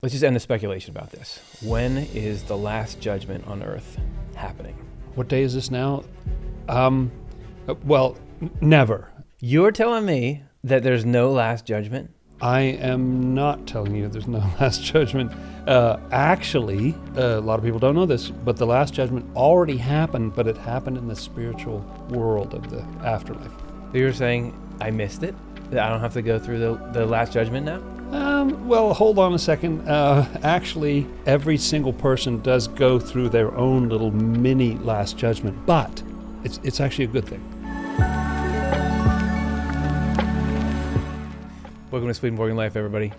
Let's just end the speculation about this. When is the last judgment on earth happening? What day is this now? Well, never. You're telling me that there's no last judgment? I am not telling you there's no last judgment. Actually, a lot of people don't know this, but the last judgment already happened, but it happened in the spiritual world of the afterlife. So you're saying I missed it? That I don't have to go through the last judgment now? Well, hold on a second. Actually, every single person does go through their own little mini last judgment, but it's actually a good thing. Welcome to Swedenborg in Life, everybody.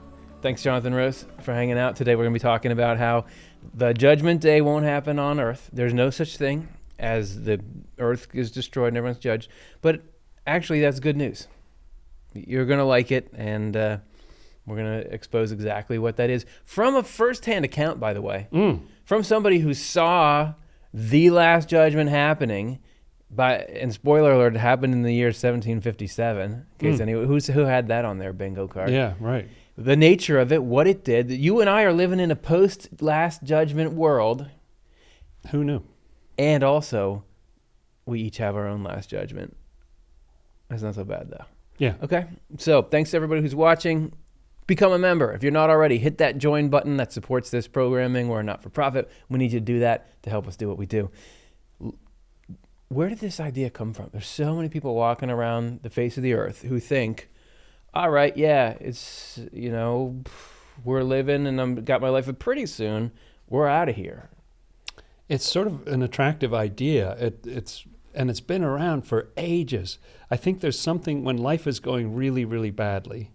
Thanks, Jonathan Rose, for hanging out. Today we're going to be talking about how the judgment day won't happen on earth. There's no such thing as the earth is destroyed and everyone's judged. But actually, that's good news. You're going to like it, and we're going to expose exactly what that is. From a first-hand account, by the way. From somebody who saw the last judgment happening. And spoiler alert, it happened in the year 1757. In case anyone who had that on their bingo card. Yeah, right. The nature of it, what it did. You and I are living in a post-last judgment world. Who knew? And also, we each have our own last judgment. That's not so bad, though. Yeah. Okay. So thanks to everybody who's watching. Become a member. If you're not already, hit that join button that supports this programming. We're a not-for-profit. We need you to do that to help us do what we do. Where did this idea come from? There's so many people walking around the face of the earth who think, all right, yeah, it's, we're living and I've got my life, but pretty soon we're out of here. It's sort of an attractive idea. It's been around for ages. I think there's something, when life is going really, really badly,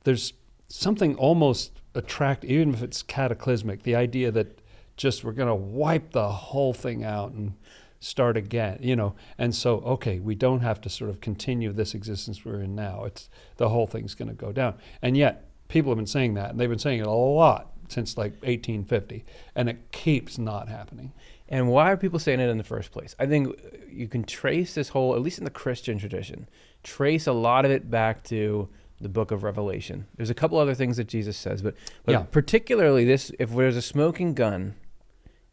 there's something almost attractive, even if it's cataclysmic, the idea that just we're going to wipe the whole thing out and start again, and so, okay, we don't have to sort of continue this existence we're in now. It's the whole thing's going to go down. And yet people have been saying that, and they've been saying it a lot since like 1850, and it keeps not happening. And why are people saying it in the first place? I think you can trace this whole, at least in the Christian tradition, trace a lot of it back to the book of Revelation. There's a couple other things that Jesus says, but yeah. Particularly this, if there's a smoking gun,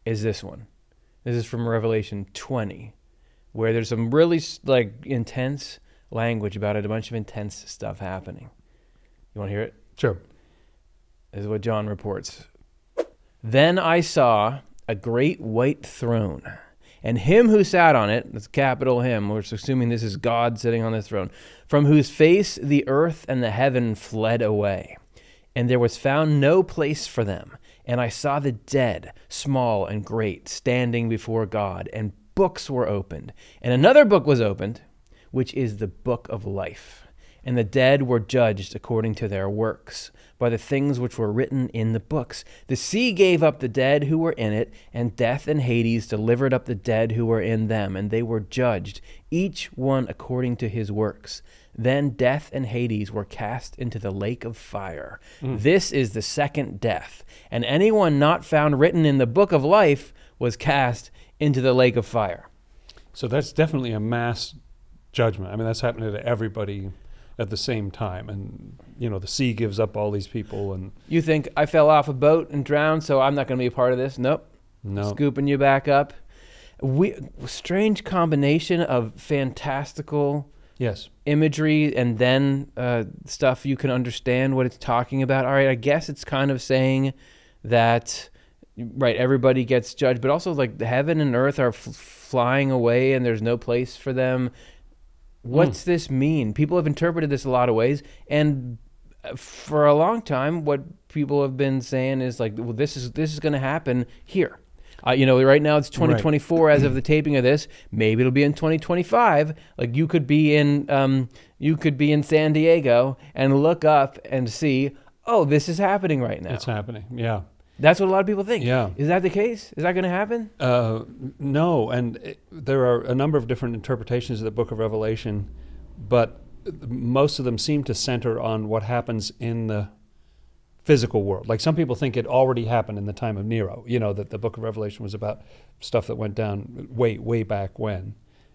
is this one. This is from Revelation 20, where there's some really intense language about it, a bunch of intense stuff happening. You want to hear it? Sure. This is what John reports. Then I saw a great white throne, and him who sat on it, that's capital him, we're assuming this is God sitting on the throne, from whose face the earth and the heaven fled away, and there was found no place for them. And I saw the dead, small and great, standing before God, and books were opened. And another book was opened, which is the book of life. And the dead were judged according to their works, by the things which were written in the books. The sea gave up the dead who were in it, and death and Hades delivered up the dead who were in them, and they were judged, each one according to his works. Then death and Hades were cast into the lake of fire. This is the second death. And anyone not found written in the book of life was cast into the lake of fire. So that's definitely a mass judgment. I mean, that's happening to everybody at the same time. And, the sea gives up all these people. And you think, I fell off a boat and drowned, so I'm not going to be a part of this? Nope. No. Scooping you back up. Strange combination of fantastical imagery and then stuff you can understand what it's talking about. All right, I guess it's kind of saying that, right, everybody gets judged, but also like the heaven and earth are flying away and there's no place for them. What's this mean? People have interpreted this a lot of ways, and for a long time, what people have been saying is like, well, this is going to happen here. Right now it's 2024 as of the taping of this. Maybe it'll be in 2025. Like you could be in San Diego and look up and see, oh, this is happening right now. It's happening. Yeah. That's what a lot of people think. Yeah. Is that the case? Is that going to happen? No. And there are a number of different interpretations of the book of Revelation, but most of them seem to center on what happens in the physical world. Like some people think it already happened in the time of Nero, that the book of Revelation was about stuff that went down way, way back when.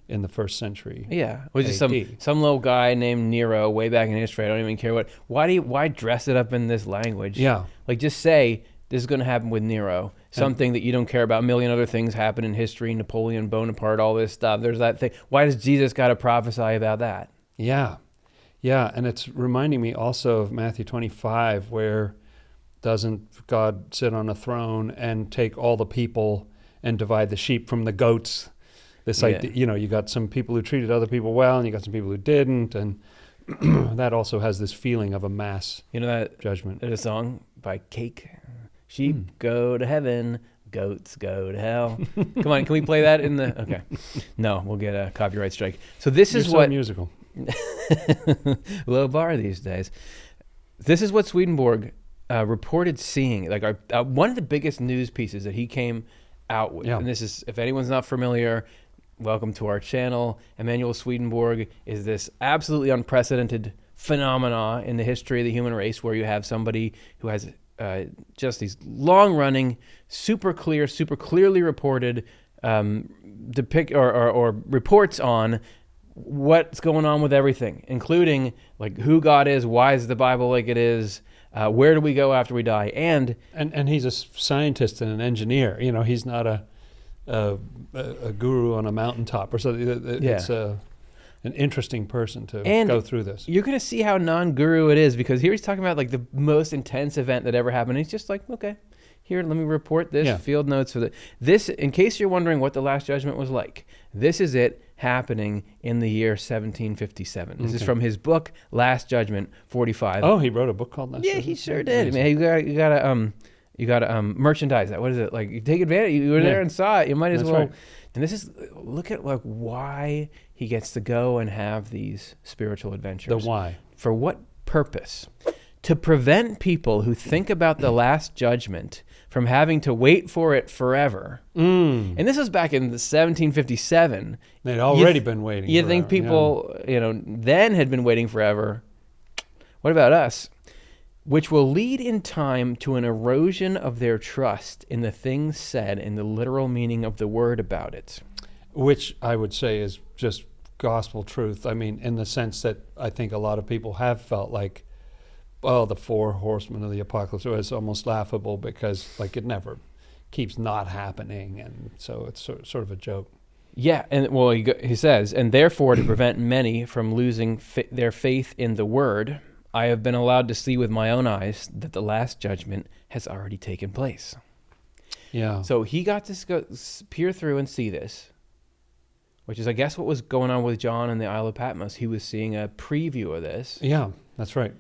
in the first century. Yeah, it was just AD. some little guy named Nero way back in history. I don't even care what. Why dress it up in this language? Yeah. Like just say this is going to happen with Nero. Something that you don't care about. A million other things happen in history. Napoleon Bonaparte, all this stuff. There's that thing. Why does Jesus got to prophesy about that? Yeah. Yeah, and it's reminding me also of Matthew 25, where doesn't God sit on a throne and take all the people and divide the sheep from the goats? This idea, you got some people who treated other people well, and you got some people who didn't, and that also has this feeling of a mass that judgment. There's a song by Cake. Sheep go to heaven, goats go to hell. Come on, can we play that in the? Okay, no, we'll get a copyright strike. So this is what musical. Low bar these days. This is what Swedenborg reported seeing. Like one of the biggest news pieces that he came out with. And this is, if anyone's not familiar, welcome to our channel. Emanuel Swedenborg is this absolutely unprecedented phenomena in the history of the human race, where you have somebody who has just these long-running, super clearly reported depict or reports on what's going on with everything, including like who God is, why is the Bible like it is, where do we go after we die, and he's a scientist and an engineer. He's not a guru on a mountaintop or something. It's an interesting person to go through this. You're going to see how non-guru it is, because here he's talking about like the most intense event that ever happened. He's just like, okay, here, let me report this, field notes for this. In case you're wondering what the Last Judgment was like, this is it happening in the year 1757. This is from his book, Last Judgment, 45. Oh, he wrote a book called Last Judgment? Yeah, he sure did. I mean, you gotta merchandise that. What is it? Like, you take advantage. You were there and saw it. You might as well. Right. And this is, look at like why he gets to go and have these spiritual adventures. The why. For what purpose? To prevent people who think about the Last Judgment from having to wait for it forever. And this was back in 1757. They'd already been waiting. You think people, then had been waiting forever. What about us? Which will lead in time to an erosion of their trust in the things said in the literal meaning of the word about it. Which I would say is just gospel truth. I mean, in the sense that I think a lot of people have felt like, well, the four horsemen of the apocalypse is almost laughable, because like it never keeps not happening, and so it's sort of a joke. Yeah, and well, he says, and therefore to prevent many from losing their faith in the word, I have been allowed to see with my own eyes that the Last Judgment has already taken place. Yeah. So he got to peer through and see this, which is, I guess, what was going on with John in the Isle of Patmos. He was seeing a preview of this. Yeah, that's right.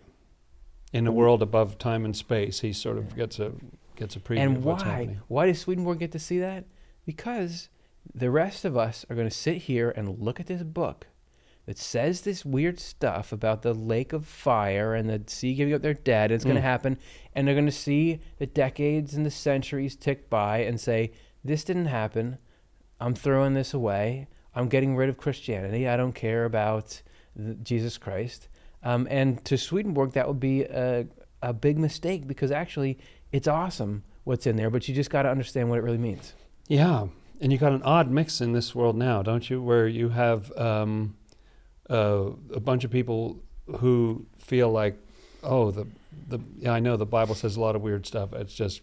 In a world above time and space, he sort of gets a preview of what's happening. And why does Swedenborg get to see that? Because the rest of us are going to sit here and look at this book that says this weird stuff about the lake of fire and the sea giving up their dead. And it's going to happen. And they're going to see the decades and the centuries tick by and say, this didn't happen. I'm throwing this away. I'm getting rid of Christianity. I don't care about Jesus Christ. And to Swedenborg, that would be a big mistake, because actually it's awesome what's in there, but you just got to understand what it really means. Yeah. And you got an odd mix in this world now, don't you? Where you have a bunch of people who feel like, oh, I know the Bible says a lot of weird stuff. It's just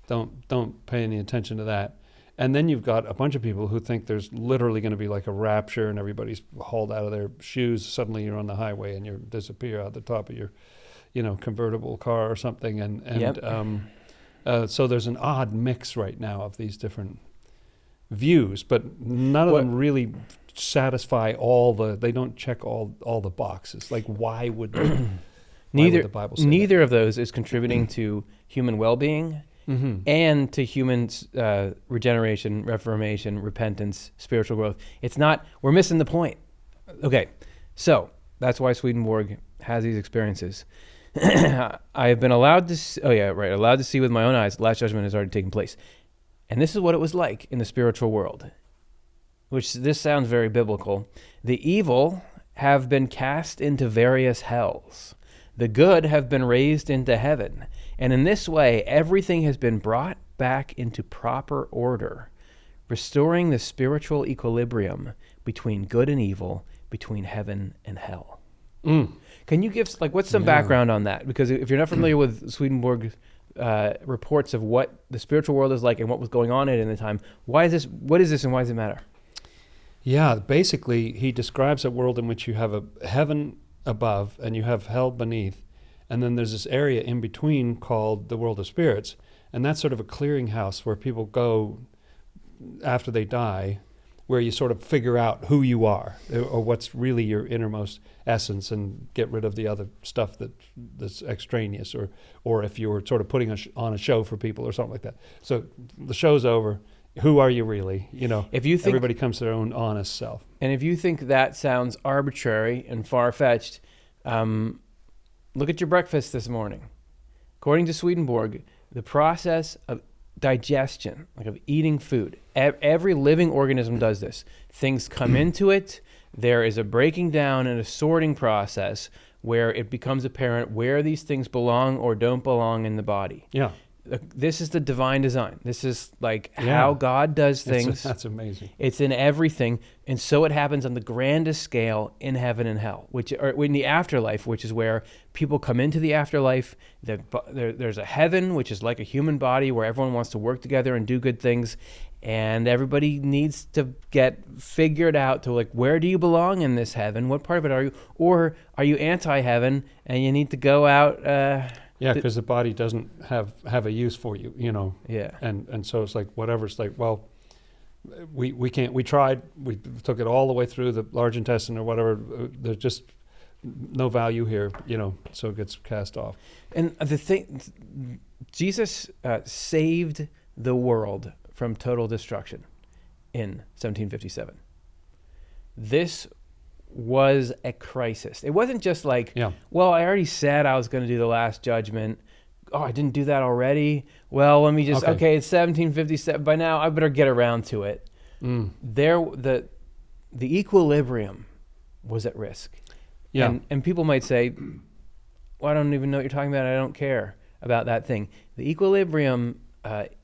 don't pay any attention to that. And then you've got a bunch of people who think there's literally going to be like a rapture, and everybody's hauled out of their shoes. Suddenly you're on the highway and you disappear out the top of your, convertible car or something. So there's an odd mix right now of these different views, but none of them really satisfy they don't check all the boxes. Like, why would the Bible say neither of those is contributing to human well-being. And to human regeneration, reformation, repentance, spiritual growth. It's not, we're missing the point. Okay, so that's why Swedenborg has these experiences. I have been allowed to, allowed to see with my own eyes, the Last Judgment has already taken place. And this is what it was like in the spiritual world, which this sounds very biblical. The evil have been cast into various hells. The good have been raised into heaven. And in this way, everything has been brought back into proper order, restoring the spiritual equilibrium between good and evil, between heaven and hell. Mm. Can you give, like, what's some background on that? Because if you're not familiar with Swedenborg's reports of what the spiritual world is like and what was going on in the time, what is this and why does it matter? Yeah, basically, he describes a world in which you have a heaven above and you have hell beneath, and then there's this area in between called the world of spirits, and that's sort of a clearinghouse where people go after they die, where you sort of figure out who you are or what's really your innermost essence and get rid of the other stuff that's extraneous, or if you were sort of putting on a show for people or something like that. So the show's over. Who are you really? If you think, everybody comes to their own honest self. And if you think that sounds arbitrary and far-fetched, look at your breakfast this morning. According to Swedenborg, the process of digestion, like of eating food, every living organism does this. Things come into it. There is a breaking down and a sorting process where it becomes apparent where these things belong or don't belong in the body. Yeah. This is the divine design. This is like how God does things. That's amazing. It's in everything. And so it happens on the grandest scale in heaven and hell, or in the afterlife, which is where people come into the afterlife. There's a heaven, which is like a human body where everyone wants to work together and do good things. And everybody needs to get figured out to, like, where do you belong in this heaven? What part of it are you? Or are you anti-heaven and you need to go out... Yeah, because the body doesn't have a use for you, Yeah. And so it's like whatever. It's like, well, we can't. We tried. We took it all the way through the large intestine or whatever. There's just no value here, So it gets cast off. And the thing, Jesus saved the world from total destruction in 1757. This was a crisis. It wasn't just like, well, I already said I was going to do the Last Judgment. Oh, I didn't do that already? Well, let me just, okay, it's 1757. By now, I better get around to it. The equilibrium was at risk. Yeah. And people might say, well, I don't even know what you're talking about. I don't care about that thing. The equilibrium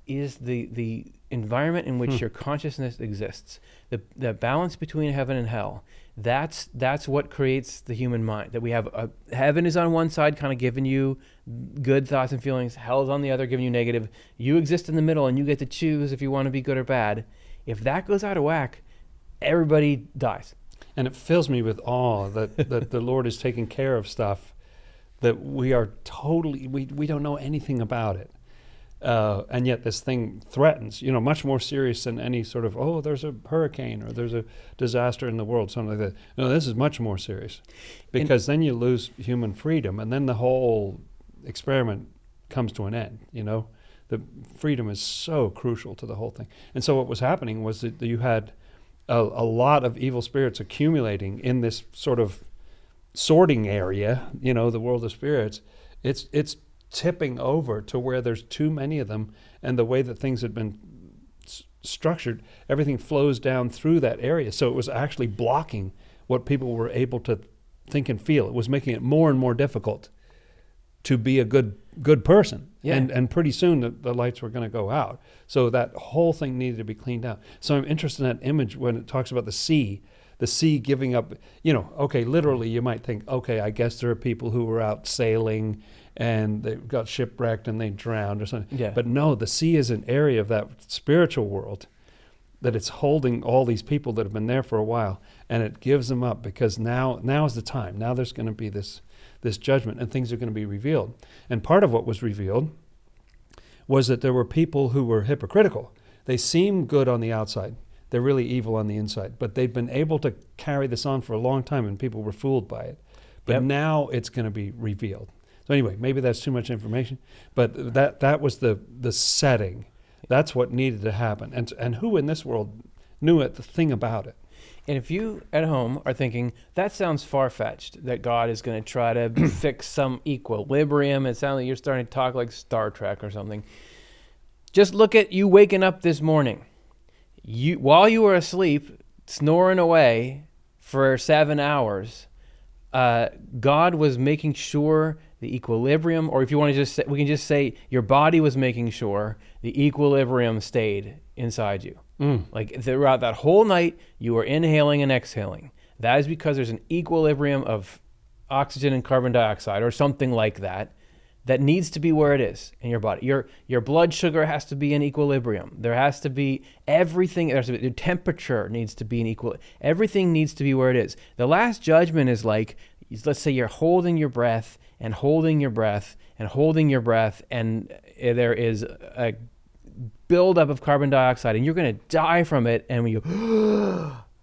is the environment in which your consciousness exists. The balance between heaven and hell. That's what creates the human mind. That we have heaven is on one side, kind of giving you good thoughts and feelings. Hell is on the other, giving you negative. You exist in the middle, and you get to choose if you want to be good or bad. If that goes out of whack, everybody dies. And it fills me with awe that the Lord is taking care of stuff that we are totally, we don't know anything about it. And yet this thing threatens, much more serious than any sort of, there's a hurricane or there's a disaster in the world, something like that. No, this is much more serious because then you lose human freedom and then the whole experiment comes to an end, The freedom is so crucial to the whole thing. And so what was happening was that you had a lot of evil spirits accumulating in this sort of sorting area, the world of spirits. It's tipping over to where there's too many of them, and the way that things had been structured, everything flows down through that area. So it was actually blocking what people were able to think and feel. It was making it more and more difficult to be a good person. Yeah. And pretty soon the lights were going to go out. So that whole thing needed to be cleaned out. So I'm interested in that image when it talks about the sea giving up, literally you might think, I guess there are people who were out sailing and they got shipwrecked and they drowned or something. Yeah. But no, the sea is an area of that spiritual world that it's holding all these people that have been there for a while, and it gives them up because now is the time. Now there's going to be this judgment and things are going to be revealed. And part of what was revealed was that there were people who were hypocritical. They seem good on the outside. They're really evil on the inside. But they'd been able to carry this on for a long time and people were fooled by it. But now it's going to be revealed. So anyway, maybe that's too much information, but that was the setting. That's what needed to happen. And who in this world knew the thing about it? And if you at home are thinking, that sounds far-fetched, that God is going to try to fix some equilibrium, it sounds like you're starting to talk like Star Trek or something. Just look at you waking up this morning. While you were asleep, snoring away for 7 hours, God was making sure the equilibrium, or if you want to just say, we can just say your body was making sure the equilibrium stayed inside you. Like throughout that whole night, you were inhaling and exhaling. That is because there's an equilibrium of oxygen and carbon dioxide or something like that that needs to be where it is in your body. Your blood sugar has to be in equilibrium. There has to be everything. Your temperature needs to be in everything needs to be where it is. The Last Judgment is like, let's say you're holding your breath and holding your breath and holding your breath, and there is a buildup of carbon dioxide, and you're going to die from it. And when you,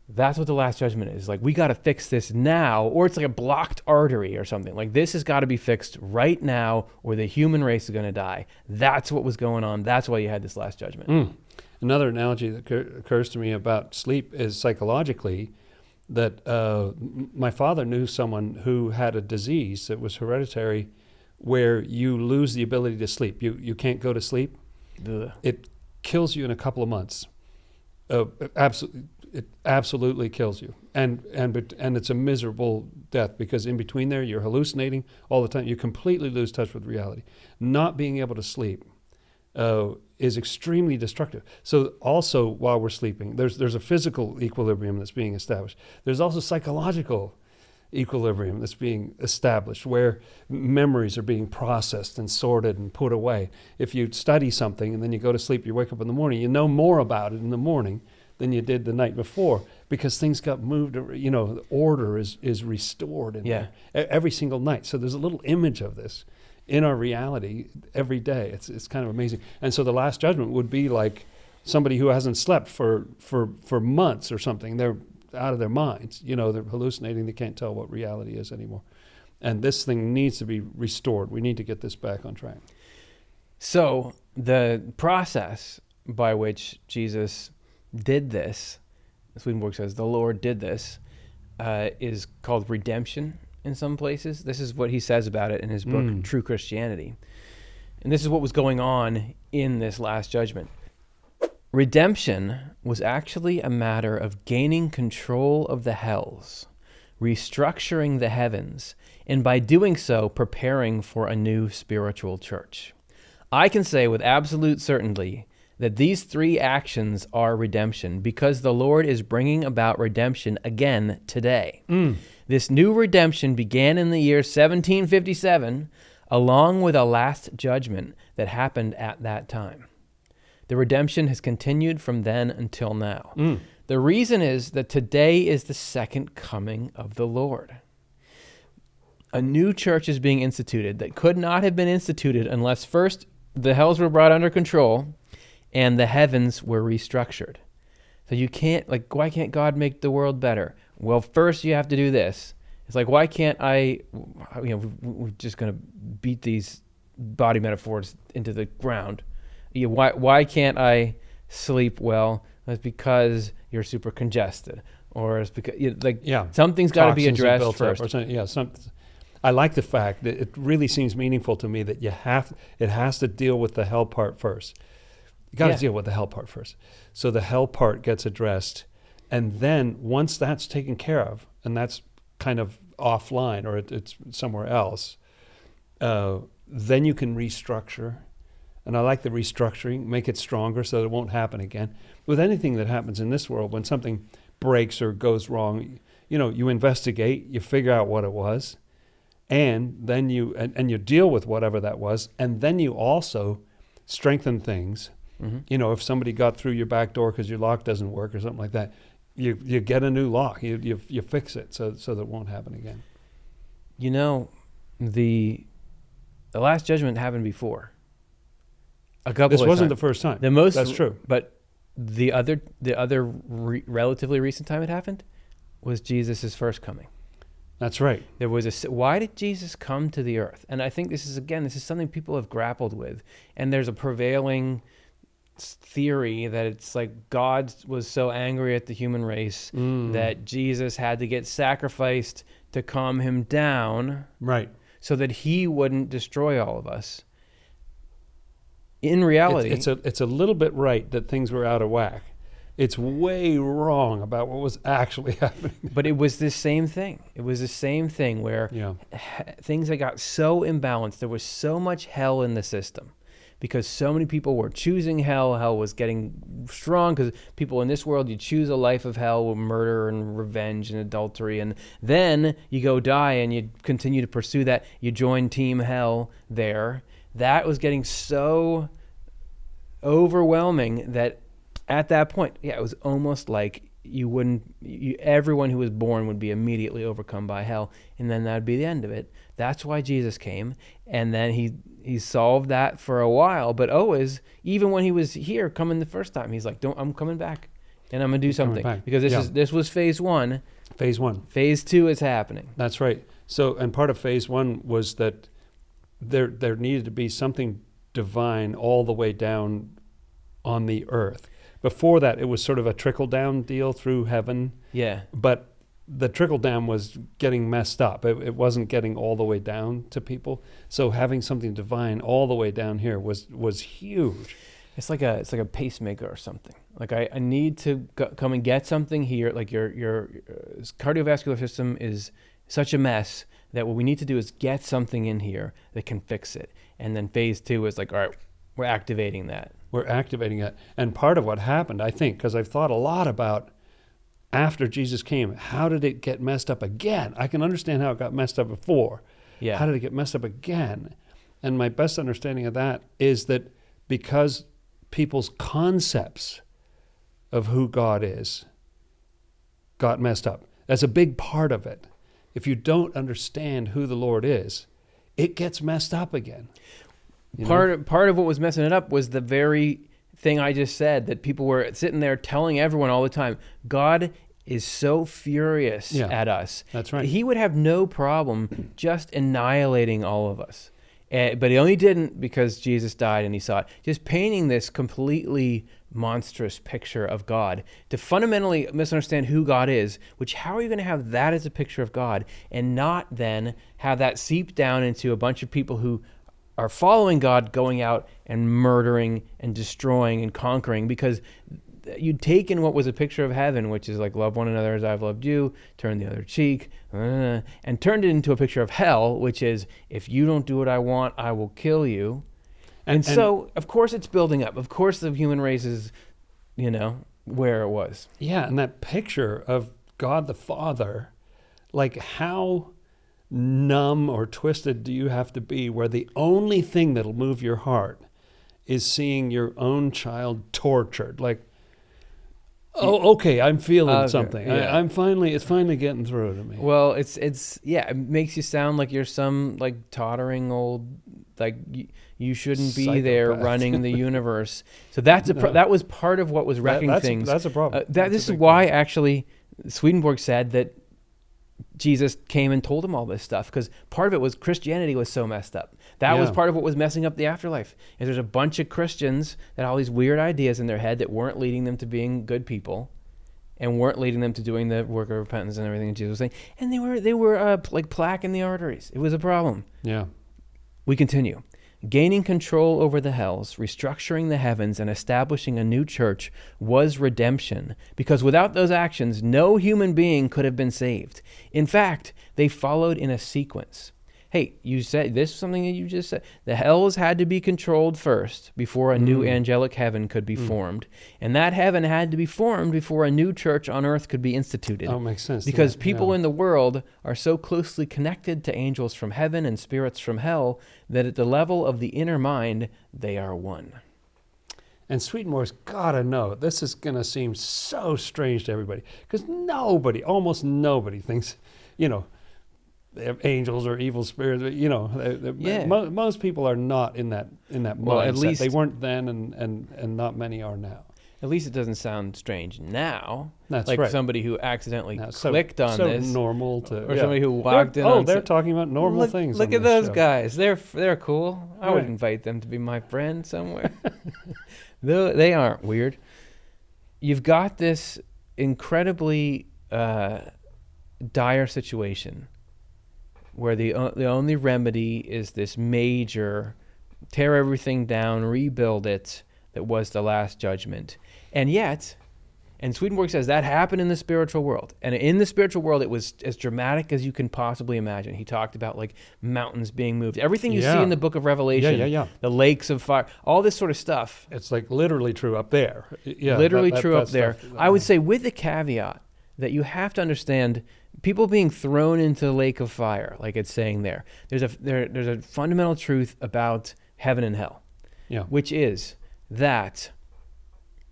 that's what the Last Judgment is. Like, we got to fix this now, or it's like a blocked artery or something. Like, this has got to be fixed right now, or the human race is going to die. That's what was going on. That's why you had this Last Judgment. Another analogy that occurs to me about sleep is psychologically that my father knew someone who had a disease that was hereditary where you lose the ability to sleep. You can't go to sleep. Ugh. It kills you in a couple of months. It absolutely kills you, and it's a miserable death, because in between there you're hallucinating all the time. You completely lose touch with reality. Not being able to sleep is extremely destructive. So also while we're sleeping, there's a physical equilibrium that's being established. There's also psychological equilibrium that's being established, where memories are being processed and sorted and put away. If you study something and then you go to sleep, you wake up in the morning, you know more about it in the morning than you did the night before, because things got moved. The order is restored in there every single night. So there's a little image of this in our reality every day. It's kind of amazing. And so the Last Judgment would be like somebody who hasn't slept for months or something. They're out of their minds. They're hallucinating. They can't tell what reality is anymore. And this thing needs to be restored. We need to get this back on track. So the process by which Jesus did this, Swedenborg says, the Lord did this, is called redemption in some places. This is what he says about it in his book, True Christianity. And this is what was going on in this Last Judgment. Redemption was actually a matter of gaining control of the hells, restructuring the heavens, and by doing so, preparing for a new spiritual church. I can say with absolute certainty that these three actions are redemption, because the Lord is bringing about redemption again today. This new redemption began in the year 1757, along with a last judgment that happened at that time. The redemption has continued from then until now. The reason is that today is the second coming of the Lord. A new church is being instituted that could not have been instituted unless first the hells were brought under control and the heavens were restructured. So you can't, why can't God make the world better? Well, first you have to do this. It's like, why can't we're just going to beat these body metaphors into the ground. Why can't I sleep well? It's because you're super congested, or it's because something's got to be addressed first. I like the fact that it really seems meaningful to me that it has to deal with the hell part first. You got to deal with the hell part first. So the hell part gets addressed, and then once that's taken care of, and that's kind of offline or it's somewhere else, then you can restructure. And I like the restructuring, make it stronger so that it won't happen again. With anything that happens in this world, when something breaks or goes wrong, you investigate, you figure out what it was, and then you deal with whatever that was, and then you also strengthen things. Mm-hmm. If somebody got through your back door because your lock doesn't work or something like that, you get a new lock. You fix it so that it won't happen again. The Last Judgment happened before. This wasn't the first time. That's true. But the other relatively recent time it happened was Jesus' first coming. That's right. There was why did Jesus come to the earth? And I think this is something people have grappled with. And there's a prevailing theory that it's like God was so angry at the human race that Jesus had to get sacrificed to calm him down. Right. So that he wouldn't destroy all of us. In reality, it's a little bit right that things were out of whack, It's way wrong about what was actually happening. But it was the same thing. It was the same thing where Yeah. things that got so imbalanced. There was so much hell in the system because so many people were choosing hell. Hell was getting strong because people in this world, you choose a life of hell with murder and revenge and adultery. And then you go die and you continue to pursue that. You join Team Hell there. That was getting so overwhelming that at that point, yeah, it was almost like everyone who was born would be immediately overcome by hell, and then that'd be the end of it. That's why Jesus came, and then he solved that for a while, but always, even when he was here coming the first time, he's like, I'm coming back, and I'm gonna do something, because this was phase one. Phase one. Phase two is happening. That's right. So, and part of phase one was that there needed to be something divine all the way down on the earth. Before that, it was sort of a trickle-down deal through heaven. Yeah. But the trickle-down was getting messed up. It wasn't getting all the way down to people. So having something divine all the way down here was huge. It's like a pacemaker or something. Like I need to come and get something here. Like your cardiovascular system is such a mess that what we need to do is get something in here that can fix it. And then phase two is like, all right, we're activating that. We're activating it. And part of what happened, I think, because I've thought a lot about after Jesus came, how did it get messed up again? I can understand how it got messed up before. Yeah. How did it get messed up again? And my best understanding of that is that because people's concepts of who God is got messed up. That's a big part of it. If you don't understand who the Lord is, it gets messed up again. Part of what was messing it up was the very thing I just said, that people were sitting there telling everyone all the time, God is so furious at us. That's right. He would have no problem just annihilating all of us. But he only didn't because Jesus died and he saw it. Just painting this completely monstrous picture of God to fundamentally misunderstand who God is, which how are you going to have that as a picture of God and not then have that seep down into a bunch of people who are following God, going out and murdering and destroying and conquering, because you'd taken what was a picture of heaven, which is like love one another as I've loved you, turn the other cheek, and turned it into a picture of hell, which is if you don't do what I want, I will kill you. And so, of course, it's building up. Of course, the human race is, where it was. Yeah, and that picture of God the Father, like how numb or twisted do you have to be where the only thing that'll move your heart is seeing your own child tortured? Like, oh, okay, I'm feeling something. Yeah. It's finally getting through to me. Well, it makes you sound like you're some like tottering old, like you shouldn't be Psychopath. there running the universe. So that's that was part of what was wrecking things. That's a problem. This is why actually Swedenborg said that Jesus came and told him all this stuff, because part of it was Christianity was so messed up. That was part of what was messing up the afterlife. And there's a bunch of Christians that had all these weird ideas in their head that weren't leading them to being good people and weren't leading them to doing the work of repentance and everything that Jesus was saying. And they were like plaque in the arteries. It was a problem. Yeah. We continue. Gaining control over the hells, restructuring the heavens, and establishing a new church was redemption, because without those actions, no human being could have been saved. In fact, they followed in a sequence. Hey, you said this is something that you just said. The hells had to be controlled first before a new angelic heaven could be formed. And that heaven had to be formed before a new church on earth could be instituted. Oh, makes sense. Because people in the world are so closely connected to angels from heaven and spirits from hell that at the level of the inner mind, they are one. And Swedenborg's got to know, this is going to seem so strange to everybody, because almost nobody thinks, angels or evil spirits, most people are not in that Well, mindset. at least they weren't then, and not many are now. At least it doesn't sound strange now. That's like right. somebody who accidentally Now, clicked on this, normal to, or somebody who walked in. On they're talking about normal things. Look on at this those show. guys. They're cool. I would Right. invite them to be my friend somewhere. Though they aren't weird. You've got this incredibly dire situation where the only remedy is this major tear everything down, rebuild it, that was the last judgment. And yet, And Swedenborg says that happened in the spiritual world. And in the spiritual world, it was as dramatic as you can possibly imagine. He talked about like mountains being moved. Everything you see in the book of Revelation, the lakes of fire, all this sort of stuff. It's like literally true up there. Yeah, literally true up there. Stuff, I would say with the caveat that you have to understand people being thrown into the lake of fire, like it's saying there. There's a fundamental truth about heaven and hell, which is that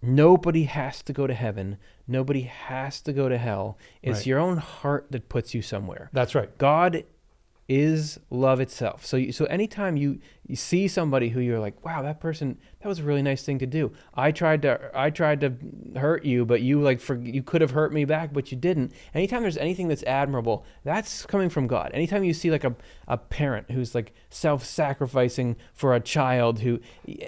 nobody has to go to heaven. Nobody has to go to hell. It's your own heart that puts you somewhere. That's right. God is love itself. So anytime you see somebody who you're like, wow, that person, that was a really nice thing to do. I tried to hurt you, but you could have hurt me back, but you didn't. Anytime there's anything that's admirable, that's coming from God. Anytime you see like a parent who's like self-sacrificing for a child,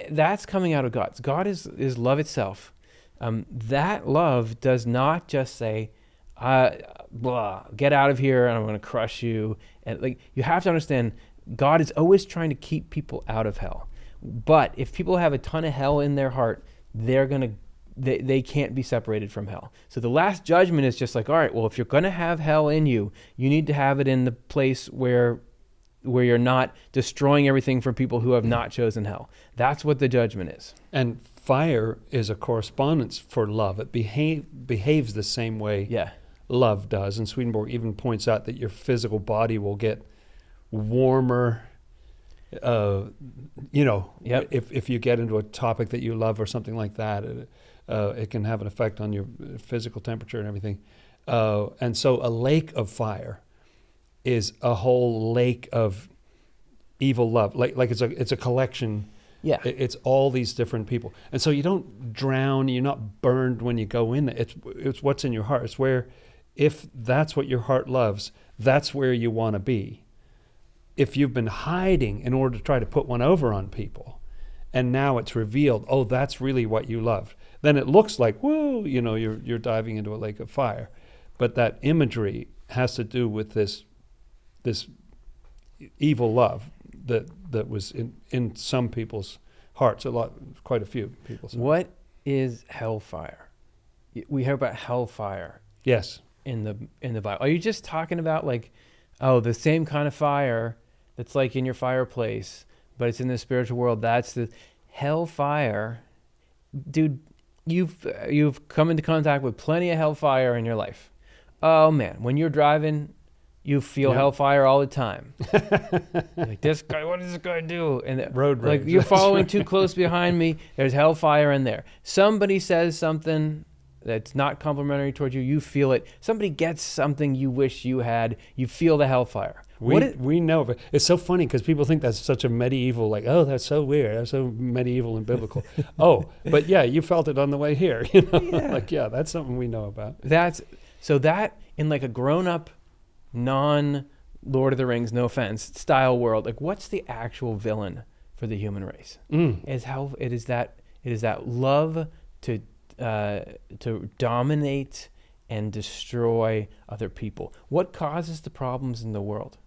that's coming out of God. God is love itself. That love does not just say, get out of here and I'm going to crush you. And like, you have to understand, God is always trying to keep people out of hell. But if people have a ton of hell in their heart, they can't be separated from hell. So the last judgment is just like, all right, well, if you're going to have hell in you, you need to have it in the place where you're not destroying everything for people who have not chosen hell. That's what the judgment is. And fire is a correspondence for love. It behaves the same way love does. And Swedenborg even points out that your physical body will get warmer, if you get into a topic that you love or something like that. It can have an effect on your physical temperature and everything. And so a lake of fire is a whole lake of evil love. Like it's a collection. Yeah. It's all these different people. And so you don't drown, you're not burned when you go in. It's what's in your heart. It's where, if that's what your heart loves, that's where you want to be. If you've been hiding in order to try to put one over on people, and now it's revealed, oh, that's really what you love, then it looks like, whoa, you're diving into a lake of fire. But that imagery has to do with this evil love that was in some people's hearts, quite a few people's hearts. What is hellfire? We hear about hellfire. Yes. In the Bible. Are you just talking about like, the same kind of fire that's like in your fireplace, but it's in the spiritual world? That's the hellfire. Dude, you've come into contact with plenty of hellfire in your life. Oh man, when you're driving, you feel hellfire all the time. Like, this guy, what does this guy do? And road rage. Like, you're following too close behind me. There's hellfire in there. Somebody says something that's not complimentary towards you. You feel it. Somebody gets something you wish you had. You feel the hellfire. We know of it. It's so funny because people think that's such a medieval, like, oh, that's so weird. That's so medieval and biblical. But yeah, you felt it on the way here. That's something we know about. That in like a grown-up, non-Lord of the Rings, no offense, style world, like, what's the actual villain for the human race? It is that love to dominate and destroy other people. What causes the problems in the world?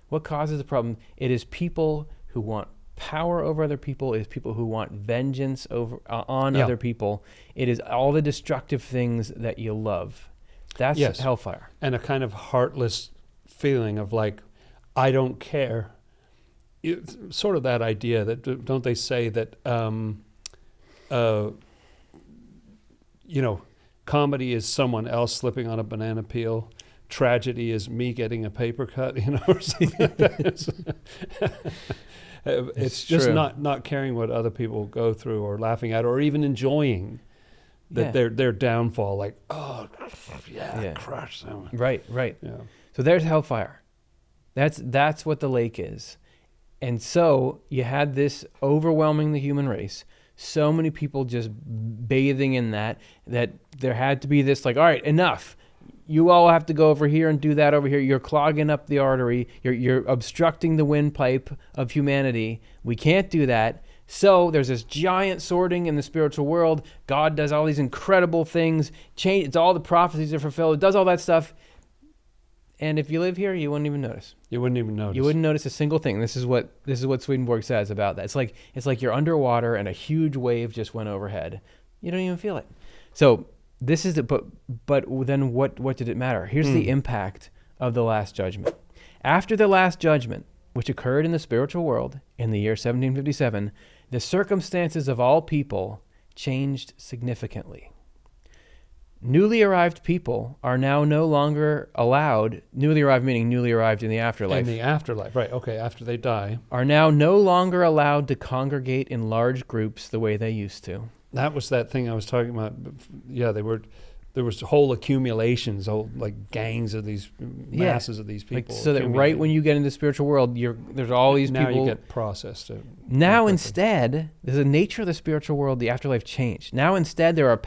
What causes the problem? It is people who want power over other people. It is people who want vengeance on other people. It is all the destructive things that you love. That's hellfire. And a kind of heartless feeling of like, I don't care. It's sort of that idea that, don't they say that, comedy is someone else slipping on a banana peel. Tragedy is me getting a paper cut, or something like that. It's just not caring what other people go through or laughing at or even enjoying their downfall. Like, crush someone. Right. Yeah. So there's hellfire. That's what the lake is. And so you had this overwhelming the human race. So many people just bathing in that there had to be this like, all right, enough. You all have to go over here and do that over here. You're clogging up the artery. You're obstructing the windpipe of humanity. We can't do that. So there's this giant sorting in the spiritual world. God does all these incredible things. It's all the prophecies are fulfilled. It does all that stuff. And if you live here, you wouldn't even notice. You wouldn't even notice. You wouldn't notice a single thing. This is what Swedenborg says about that. It's like you're underwater and a huge wave just went overhead. You don't even feel it. So this is but then what did it matter? Here's the impact of the Last Judgment. After the Last Judgment, which occurred in the spiritual world in the year 1757, the circumstances of all people changed significantly. Newly arrived people are now no longer allowed, newly arrived meaning newly arrived in the afterlife. In the afterlife, right, okay, after they die. Are now no longer allowed to congregate in large groups the way they used to. That was that thing I was talking about. Yeah, there was whole accumulations, whole like gangs of these masses of these people. Like, so that right when you get into the spiritual world, there's all these now people. Now you get processed. Now instead, the nature of the spiritual world, the afterlife changed. Now instead there are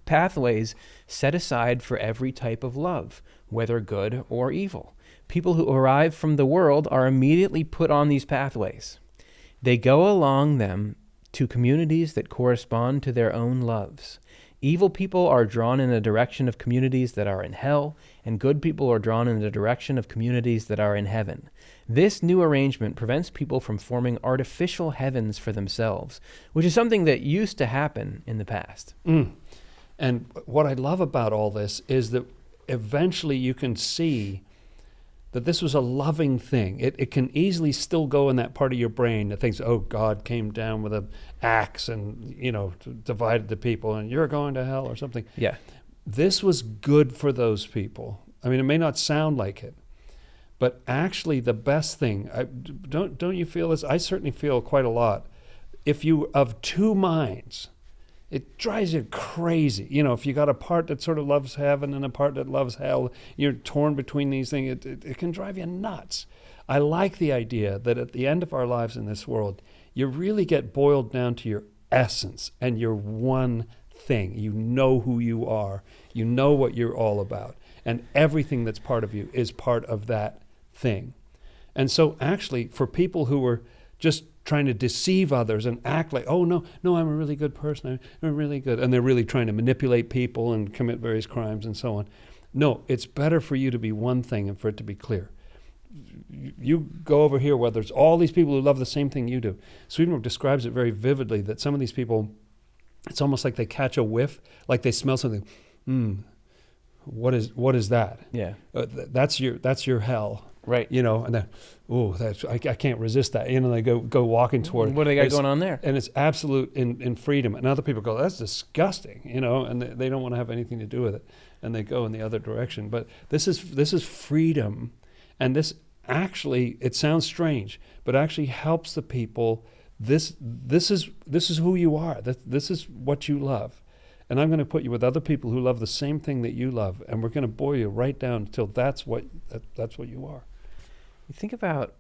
pathways set aside for every type of love, whether good or evil. People who arrive from the world are immediately put on these pathways. They go along them to communities that correspond to their own loves. Evil people are drawn in the direction of communities that are in hell, and good people are drawn in the direction of communities that are in heaven. This new arrangement prevents people from forming artificial heavens for themselves, which is something that used to happen in the past. And what I love about all this is that eventually you can see that this was a loving thing. It can easily still go in that part of your brain that thinks, oh, God came down with an axe and, divided the people and you're going to hell or something. Yeah. This was good for those people. I mean, it may not sound like it, but actually the best thing, don't you feel this? I certainly feel quite a lot. If you of two minds, it drives you crazy. If you got a part that sort of loves heaven and a part that loves hell, you're torn between these things. It can drive you nuts. I like the idea that at the end of our lives in this world, you really get boiled down to your essence and your one thing. You know who you are. You know what you're all about. And everything that's part of you is part of that thing. And so actually, for people who were just trying to deceive others and act like, oh, no, I'm a really good person, I'm really good. And they're really trying to manipulate people and commit various crimes and so on. No, it's better for you to be one thing and for it to be clear. You go over here where there's all these people who love the same thing you do. Swedenborg describes it very vividly that some of these people, it's almost like they catch a whiff, like they smell something. What is that? Yeah. That's your hell. Right. And then, I can't resist that. They go walking toward it. What do they got going on there? And it's absolute in freedom. And other people go, that's disgusting, and they don't want to have anything to do with it. And they go in the other direction. But this is freedom. And this actually, it sounds strange, but actually helps the people. This is who you are. This is what you love. And I'm going to put you with other people who love the same thing that you love. And we're going to boil you right down until that's what you are. You think about,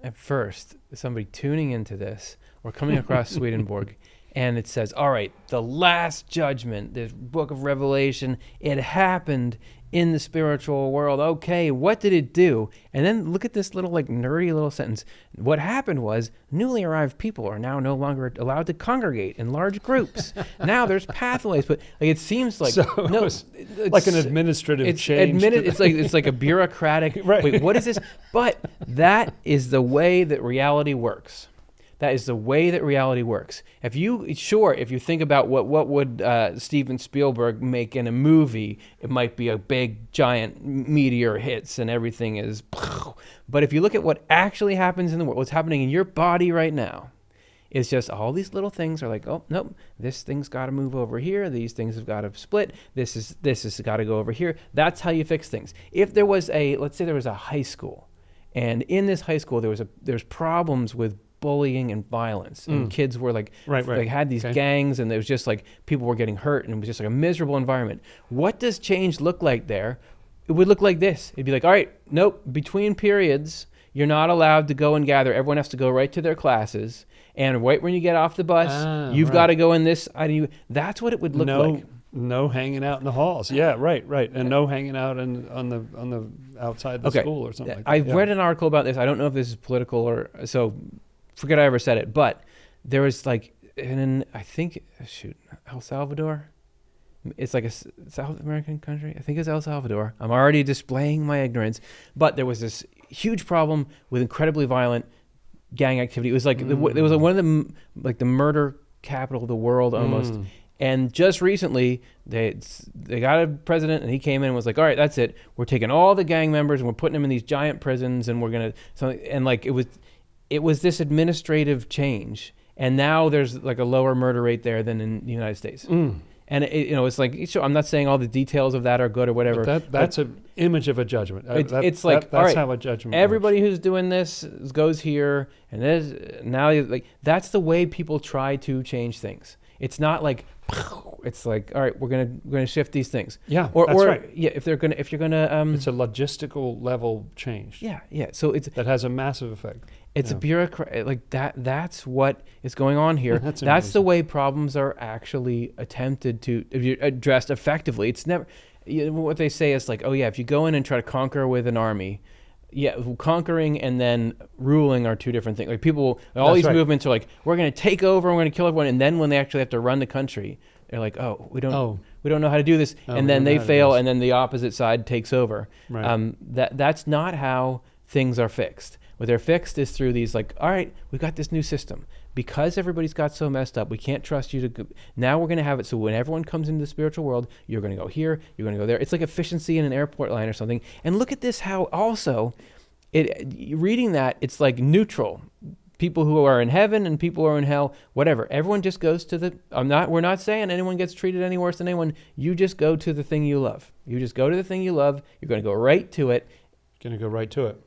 at first, somebody tuning into this or coming across Swedenborg, and it says, all right, the Last Judgment, this book of Revelation, it happened in the spiritual world. Okay, what did it do? And then look at this little nerdy little sentence. What happened was newly arrived people are now no longer allowed to congregate in large groups. Now there's pathways, but it seems like it's like an administrative change. It's like a bureaucratic. Right. Wait, what is this? But that is the way that reality works. That is the way that reality works. If you think about what would Steven Spielberg make in a movie, it might be a big giant meteor hits and everything is. But if you look at what actually happens in the world, what's happening in your body right now, it's just all these little things are like, oh nope, this thing's got to move over here. These things have got to split. This has got to go over here. That's how you fix things. If there was let's say there was a high school, and in this high school there's problems with bullying and violence, and kids were they had these gangs, and it was just people were getting hurt, and it was just a miserable environment. What does change look like there? It would look like this. It'd be all right, nope, between periods, you're not allowed to go and gather. Everyone has to go right to their classes, and right when you get off the bus, you've got to go in this. That's what it would look like. No hanging out in the halls. Yeah, right. And no hanging out on the outside the school or something like that. I read an article about this. I don't know if this is political or so. Forget I ever said it, but there was I think El Salvador. It's like a South American country. I think it's El Salvador. I'm already displaying my ignorance, but there was this huge problem with incredibly violent gang activity. It was it was one of the the murder capital of the world almost. And just recently, they got a president, and he came in and was like, "All right, that's it. We're taking all the gang members and we're putting them in these giant prisons, and we're gonna." So, and like it was this administrative change, and now there's like a lower murder rate there than in the United States. And it's like, so I'm not saying all the details of that are good or whatever. That's an image of a judgment. It's like, that's all right, how a judgment everybody works. who's doing this goes here, and now like that's the way people try to change things. It's not like, it's like, all right, we're gonna shift these things. Yeah, that's right. Yeah, if you're gonna, it's a logistical level change. Yeah. So that has a massive effect. It's a bureaucrat like that. That's what is going on here. That's the way problems are actually attempted to be addressed effectively. It's never, what they say is like, oh yeah, if you go in and try to conquer with an army, conquering and then ruling are two different things. Like all these movements are like, we're going to take over and we're going to kill everyone. And then when they actually have to run the country, they're like, oh, we don't know how to do this. And then they fail, and then the opposite side takes over. Right. That's not how things are fixed. What they're fixed is through these like, all right, we've got this new system. Because everybody's got so messed up, we can't trust you to go. Now we're going to have it so when everyone comes into the spiritual world, you're going to go here, you're going to go there. It's like efficiency in an airport line or something. And look at this, how also, reading that, it's like neutral. People who are in heaven and people who are in hell, whatever. Everyone just goes to we're not saying anyone gets treated any worse than anyone. You just go to the thing you love. You just go to the thing you love. You're going to go right to it. Going to go right to it.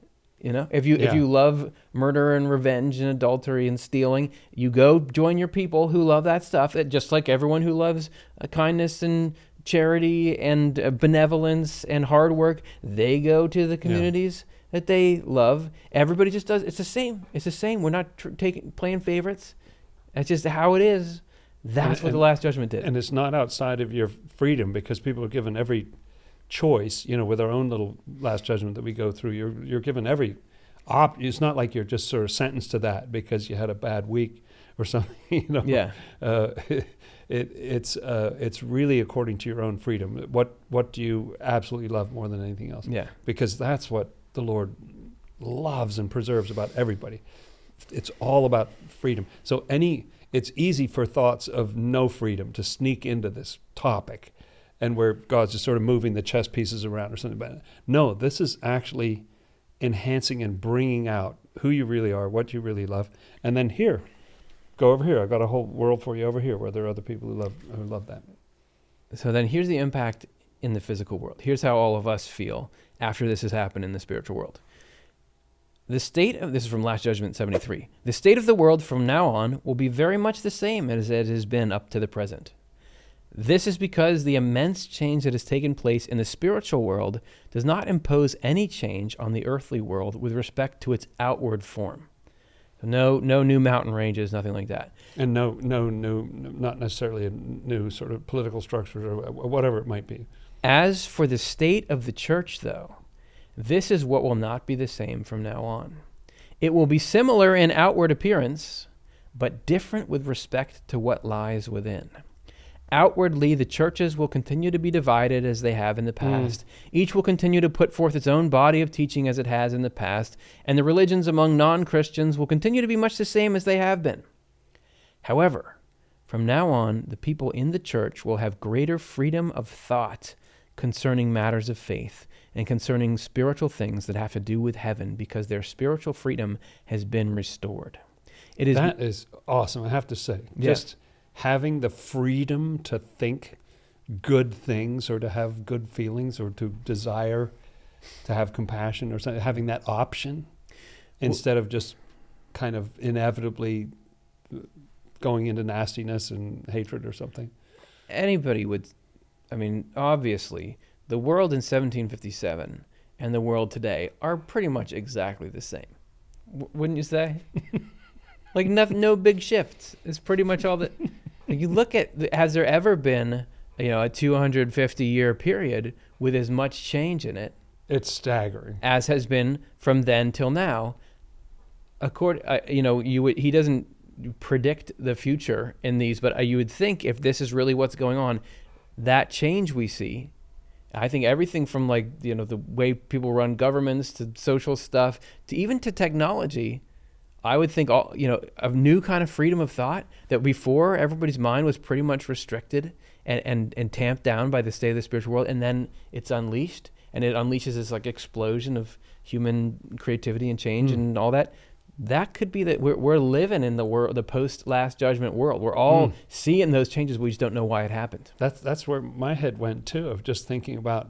If you love murder and revenge and adultery and stealing, you go join your people who love that stuff. Just like everyone who loves kindness and charity and benevolence and hard work, they go to the communities that they love. Everybody just does. It's the same. It's the same. We're not playing favorites. That's just how it is. That's what the Last Judgment did. And it's not outside of your freedom, because people are given every choice, with our own little Last Judgment that we go through. You're given every it's not like you're just sort of sentenced to that because you had a bad week or something. It's really according to your own freedom. What do you absolutely love more than anything else? Yeah, because that's what the Lord loves and preserves about everybody. It's all about freedom. So it's easy for thoughts of no freedom to sneak into this topic, and where God's just sort of moving the chess pieces around or something. But no, this is actually enhancing and bringing out who you really are, what you really love. And then go over here. I've got a whole world for you over here where there are other people who love that. So then here's the impact in the physical world. Here's how all of us feel after this has happened in the spiritual world. This is from Last Judgment 73. The state of the world from now on will be very much the same as it has been up to the present. This is because the immense change that has taken place in the spiritual world does not impose any change on the earthly world with respect to its outward form. So no new mountain ranges, nothing like that. And no new, not necessarily a new sort of political structure or whatever it might be. As for the state of the church, though, this is what will not be the same from now on. It will be similar in outward appearance, but different with respect to what lies within. Outwardly, the churches will continue to be divided as they have in the past. Each will continue to put forth its own body of teaching as it has in the past, and the religions among non-Christians will continue to be much the same as they have been. However, from now on, the people in the church will have greater freedom of thought concerning matters of faith and concerning spiritual things that have to do with heaven, because their spiritual freedom has been restored. That is awesome, I have to say. Just having the freedom to think good things, or to have good feelings, or to desire to have compassion or something, having that option instead of just kind of inevitably going into nastiness and hatred or something. Anybody would, obviously, the world in 1757 and the world today are pretty much exactly the same. Wouldn't you say? Like no big shifts. It's pretty much all that. You look at, has there ever been, a 250-year period with as much change in it? It's staggering. As has been from then till now. He doesn't predict the future in these, but you would think if this is really what's going on, that change we see, I think everything from the way people run governments to social stuff to even to technology, I would think a new kind of freedom of thought that before everybody's mind was pretty much restricted and tamped down by the state of the spiritual world, and then it's unleashed, and it unleashes this like explosion of human creativity and change and all that. That could be that we're living in the world, the post Last Judgment world. We're all seeing those changes. We just don't know why it happened. That's where my head went too, of just thinking about,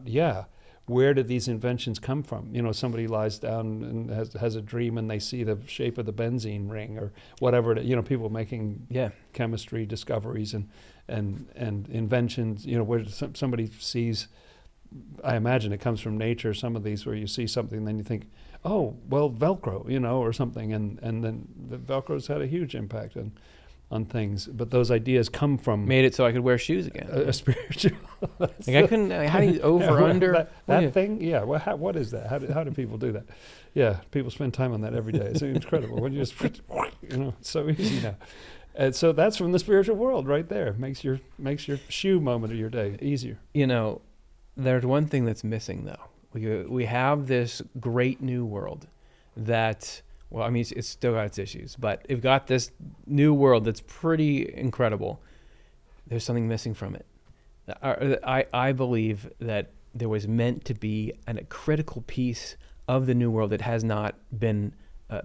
where did these inventions come from? Somebody lies down and has a dream and they see the shape of the benzene ring or whatever. People making chemistry discoveries and inventions. Where somebody sees, I imagine it comes from nature. Some of these where you see something, and then you think, oh, well, Velcro, or something, and then the Velcro's had a huge impact on things. But those ideas come from made it so I could wear shoes again. A spiritual. Like I couldn't. How do you under that thing? Yeah. Well, what is that? How do people do that? Yeah, people spend time on that every day. It's incredible. When you just, it's so easy now. And so that's from the spiritual world right there. Makes your shoe moment of your day easier. There's one thing that's missing though. We have this great new world that, well, I mean, it's still got its issues, but we've got this new world that's pretty incredible. There's something missing from it. I believe that there was meant to be a critical piece of the new world that has not been,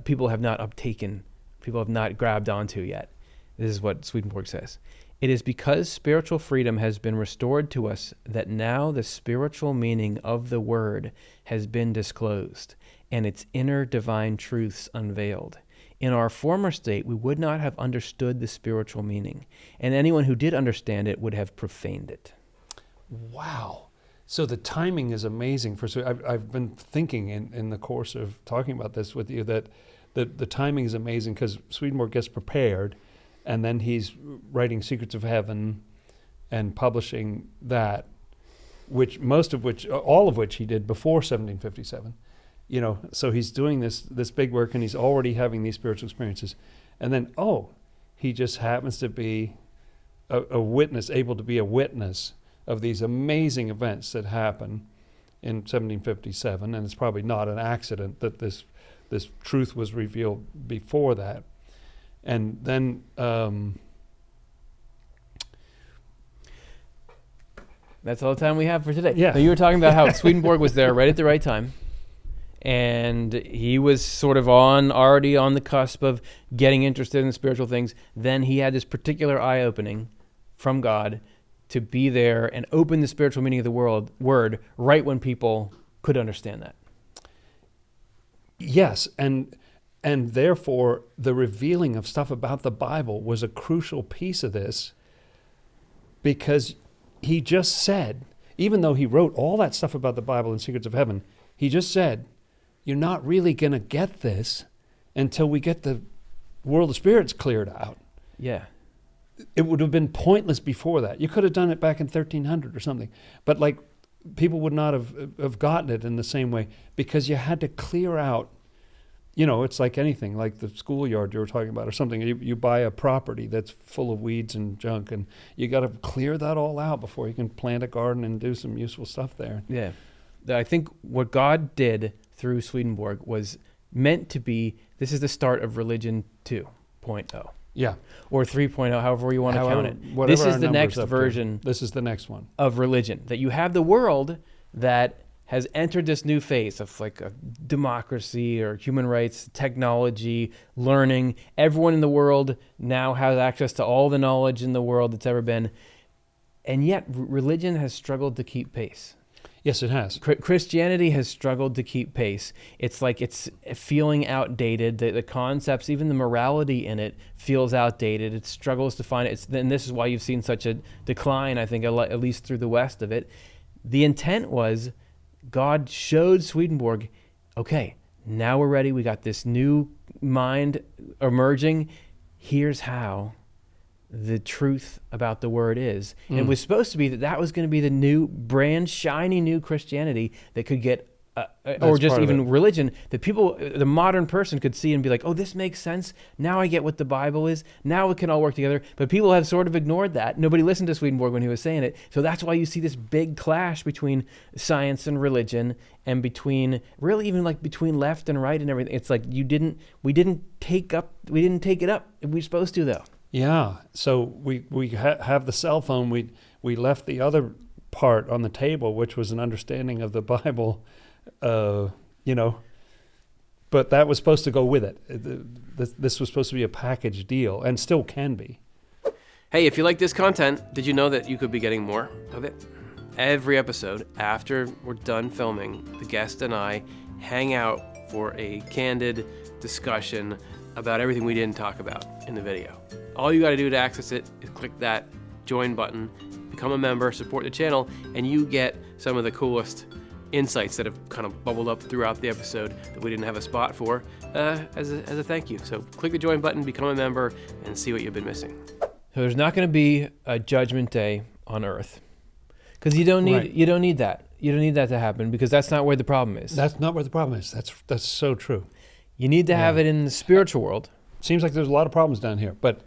people have not uptaken, people have not grabbed onto yet. This is what Swedenborg says. It is because spiritual freedom has been restored to us that now the spiritual meaning of the word has been disclosed and its inner divine truths unveiled. In our former state, we would not have understood the spiritual meaning, and anyone who did understand it would have profaned it. Wow. So the timing is amazing. I've been thinking in the course of talking about this with you that the timing is amazing because Swedenborg gets prepared, and then he's writing Secrets of Heaven and publishing that, all of which he did before 1757. So he's doing this big work, and he's already having these spiritual experiences. And then, he just happens to be a witness, able to be a witness of these amazing events that happen in 1757. And it's probably not an accident that this truth was revealed before that. And then that's all the time we have for today. Yeah. So you were talking about how Swedenborg was there right at the right time, and he was sort of already on the cusp of getting interested in spiritual things. Then he had this particular eye-opening from God to be there and open the spiritual meaning of the word right when people could understand that. Yes, and therefore the revealing of stuff about the Bible was a crucial piece of this, because he just said, even though he wrote all that stuff about the Bible in Secrets of Heaven, he just said, you're not really going to get this until we get the world of spirits cleared out. Yeah. It would have been pointless before that. You could have done it back in 1300 or something, but people would not have gotten it in the same way, because you had to clear out. It's like anything, like the schoolyard you were talking about or something. You buy a property that's full of weeds and junk, and you got to clear that all out before you can plant a garden and do some useful stuff there. Yeah. I think what God did through Swedenborg was meant to be, this is the start of religion 2.0. Yeah. Or 3.0, however you want to count it. This is the next version. This is the next one. Of religion. That you have the world that has entered this new phase of like a democracy or human rights, technology, learning. Everyone in the world now has access to all the knowledge in the world that's ever been. And yet religion has struggled to keep pace. Yes, it has. Christianity has struggled to keep pace. It's like it's feeling outdated. The concepts, even the morality in it, feels outdated. It struggles to find it. And this is why you've seen such a decline, I think, at least through the West of it. The intent was, God showed Swedenborg, okay, now we're ready. We got this new mind emerging. Here's how the truth about the word is. And it was supposed to be that was going to be the new, brand, shiny new Christianity that could get or just part of even it. religion, that people, the modern person could see and be like, oh, this makes sense. Now I get what the Bible is. Now it can all work together. But people have sort of ignored that. Nobody listened to Swedenborg when he was saying it. So that's why you see this big clash between science and religion, and between really even like between left and right and everything. It's like we didn't take it up. We're supposed to, though. Yeah. So we have the cell phone. We left the other part on the table, which was an understanding of the Bible. But that was supposed to go with it. This was supposed to be a package deal, and still can be. Hey, if you like this content, did you know that you could be getting more of it? Every episode, after we're done filming, the guest and I hang out for a candid discussion about everything we didn't talk about in the video. All you got to do to access it is click that join button, become a member, support the channel, and you get some of the coolest insights that have kind of bubbled up throughout the episode that we didn't have a spot for as a thank you. So click the join button, become a member, and see what you've been missing. So there's not going to be a judgment day on earth, because you don't need that. You don't need that to happen, because that's not where the problem is. That's not where the problem is. That's so true. You need to have it in the spiritual world. Seems like there's a lot of problems down here, but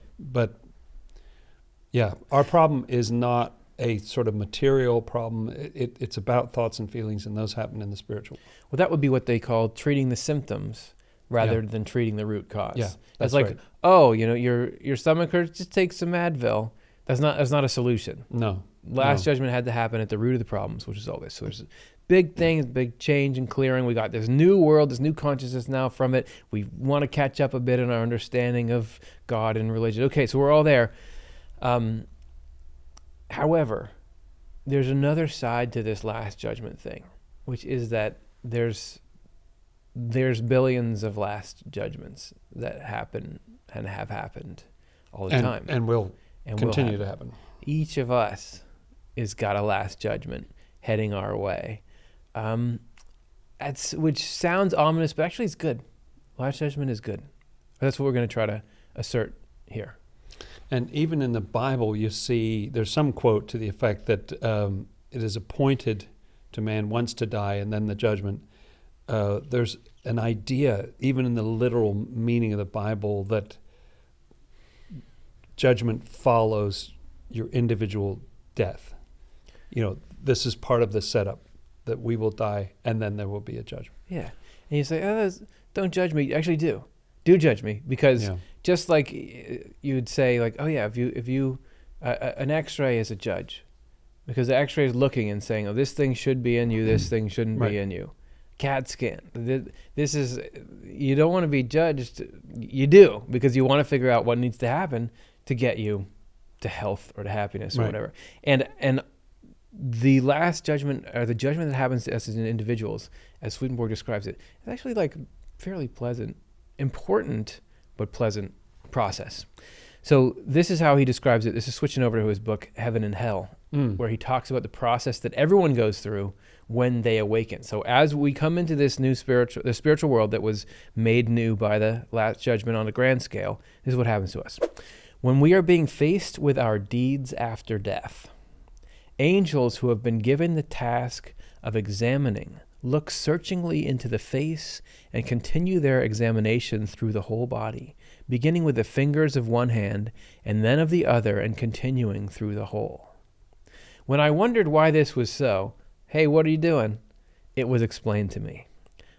yeah, our problem is not a sort of material problem. It's about thoughts and feelings, and those happen in the spiritual. Well, that would be what they call treating the symptoms rather than treating the root cause. Yeah, that's like, right. Oh, your stomach hurts, just take some Advil. That's not a solution. No. Last judgment had to happen at the root of the problems, which is all this. So there's big things, big change and clearing. We got this new world, this new consciousness now from it. We want to catch up a bit in our understanding of God and religion. Okay, so we're all there. However, there's another side to this last judgment thing, which is that there's billions of last judgments that happen and have happened all the time. And will continue to happen. Each of us has got a last judgment heading our way. Which sounds ominous, but actually it's good. Last judgment is good. That's what we're going to try to assert here. And even in the Bible, you see there's some quote to the effect that it is appointed to man once to die and then the judgment. There's an idea, even in the literal meaning of the Bible, that judgment follows your individual death. This is part of the setup, that we will die and then there will be a judgment. Yeah. And you say, don't judge me. Actually do judge me, because just like you would say, like, oh yeah, if you an X-ray is a judge, because the X-ray is looking and saying, oh, this thing should be in you, this thing shouldn't be in you. CAT scan. This is, you don't want to be judged. You do, because you want to figure out what needs to happen to get you to health or to happiness or whatever. And the last judgment, or the judgment that happens to us as individuals, as Swedenborg describes it, is actually like fairly pleasant, important, but pleasant process. So this is how he describes it. This is switching over to his book, Heaven and Hell, where he talks about the process that everyone goes through when they awaken. So as we come into this new spiritual world that was made new by the last judgment on a grand scale, this is what happens to us. When we are being faced with our deeds after death, angels who have been given the task of examining look searchingly into the face and continue their examination through the whole body, beginning with the fingers of one hand and then of the other, and continuing through the whole. When I wondered why this was so, hey, what are you doing? It was explained to me.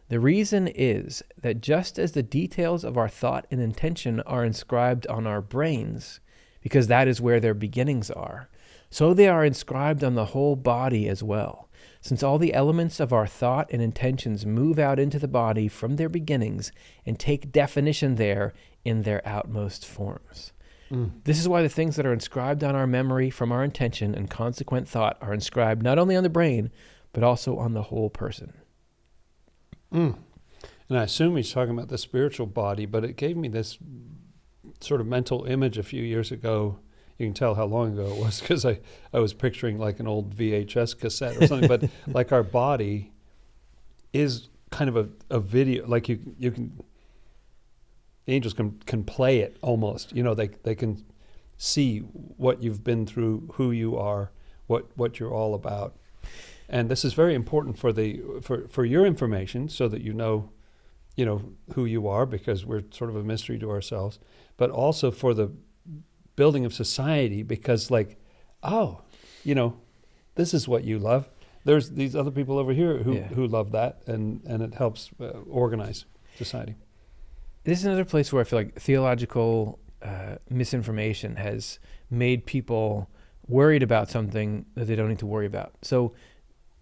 The reason is that just as the details of our thought and intention are inscribed on our brains, because that is where their beginnings are, so they are inscribed on the whole body as well, since all the elements of our thought and intentions move out into the body from their beginnings and take definition there in their outmost forms. This is why the things that are inscribed on our memory from our intention and consequent thought are inscribed not only on the brain, but also on the whole person. And I assume he's talking about the spiritual body, but it gave me this sort of mental image a few years ago. You can tell how long ago it was, because I was picturing like an old VHS cassette or something, but like our body is kind of a video, like you can, the angels can play it almost, they can see what you've been through, who you are, what you're all about. And this is very important for your information, so that you know who you are, because we're sort of a mystery to ourselves, but also for the building of society, because this is what you love. There's these other people over here who love that, and it helps organize society. This is another place where I feel like theological misinformation has made people worried about something that they don't need to worry about. So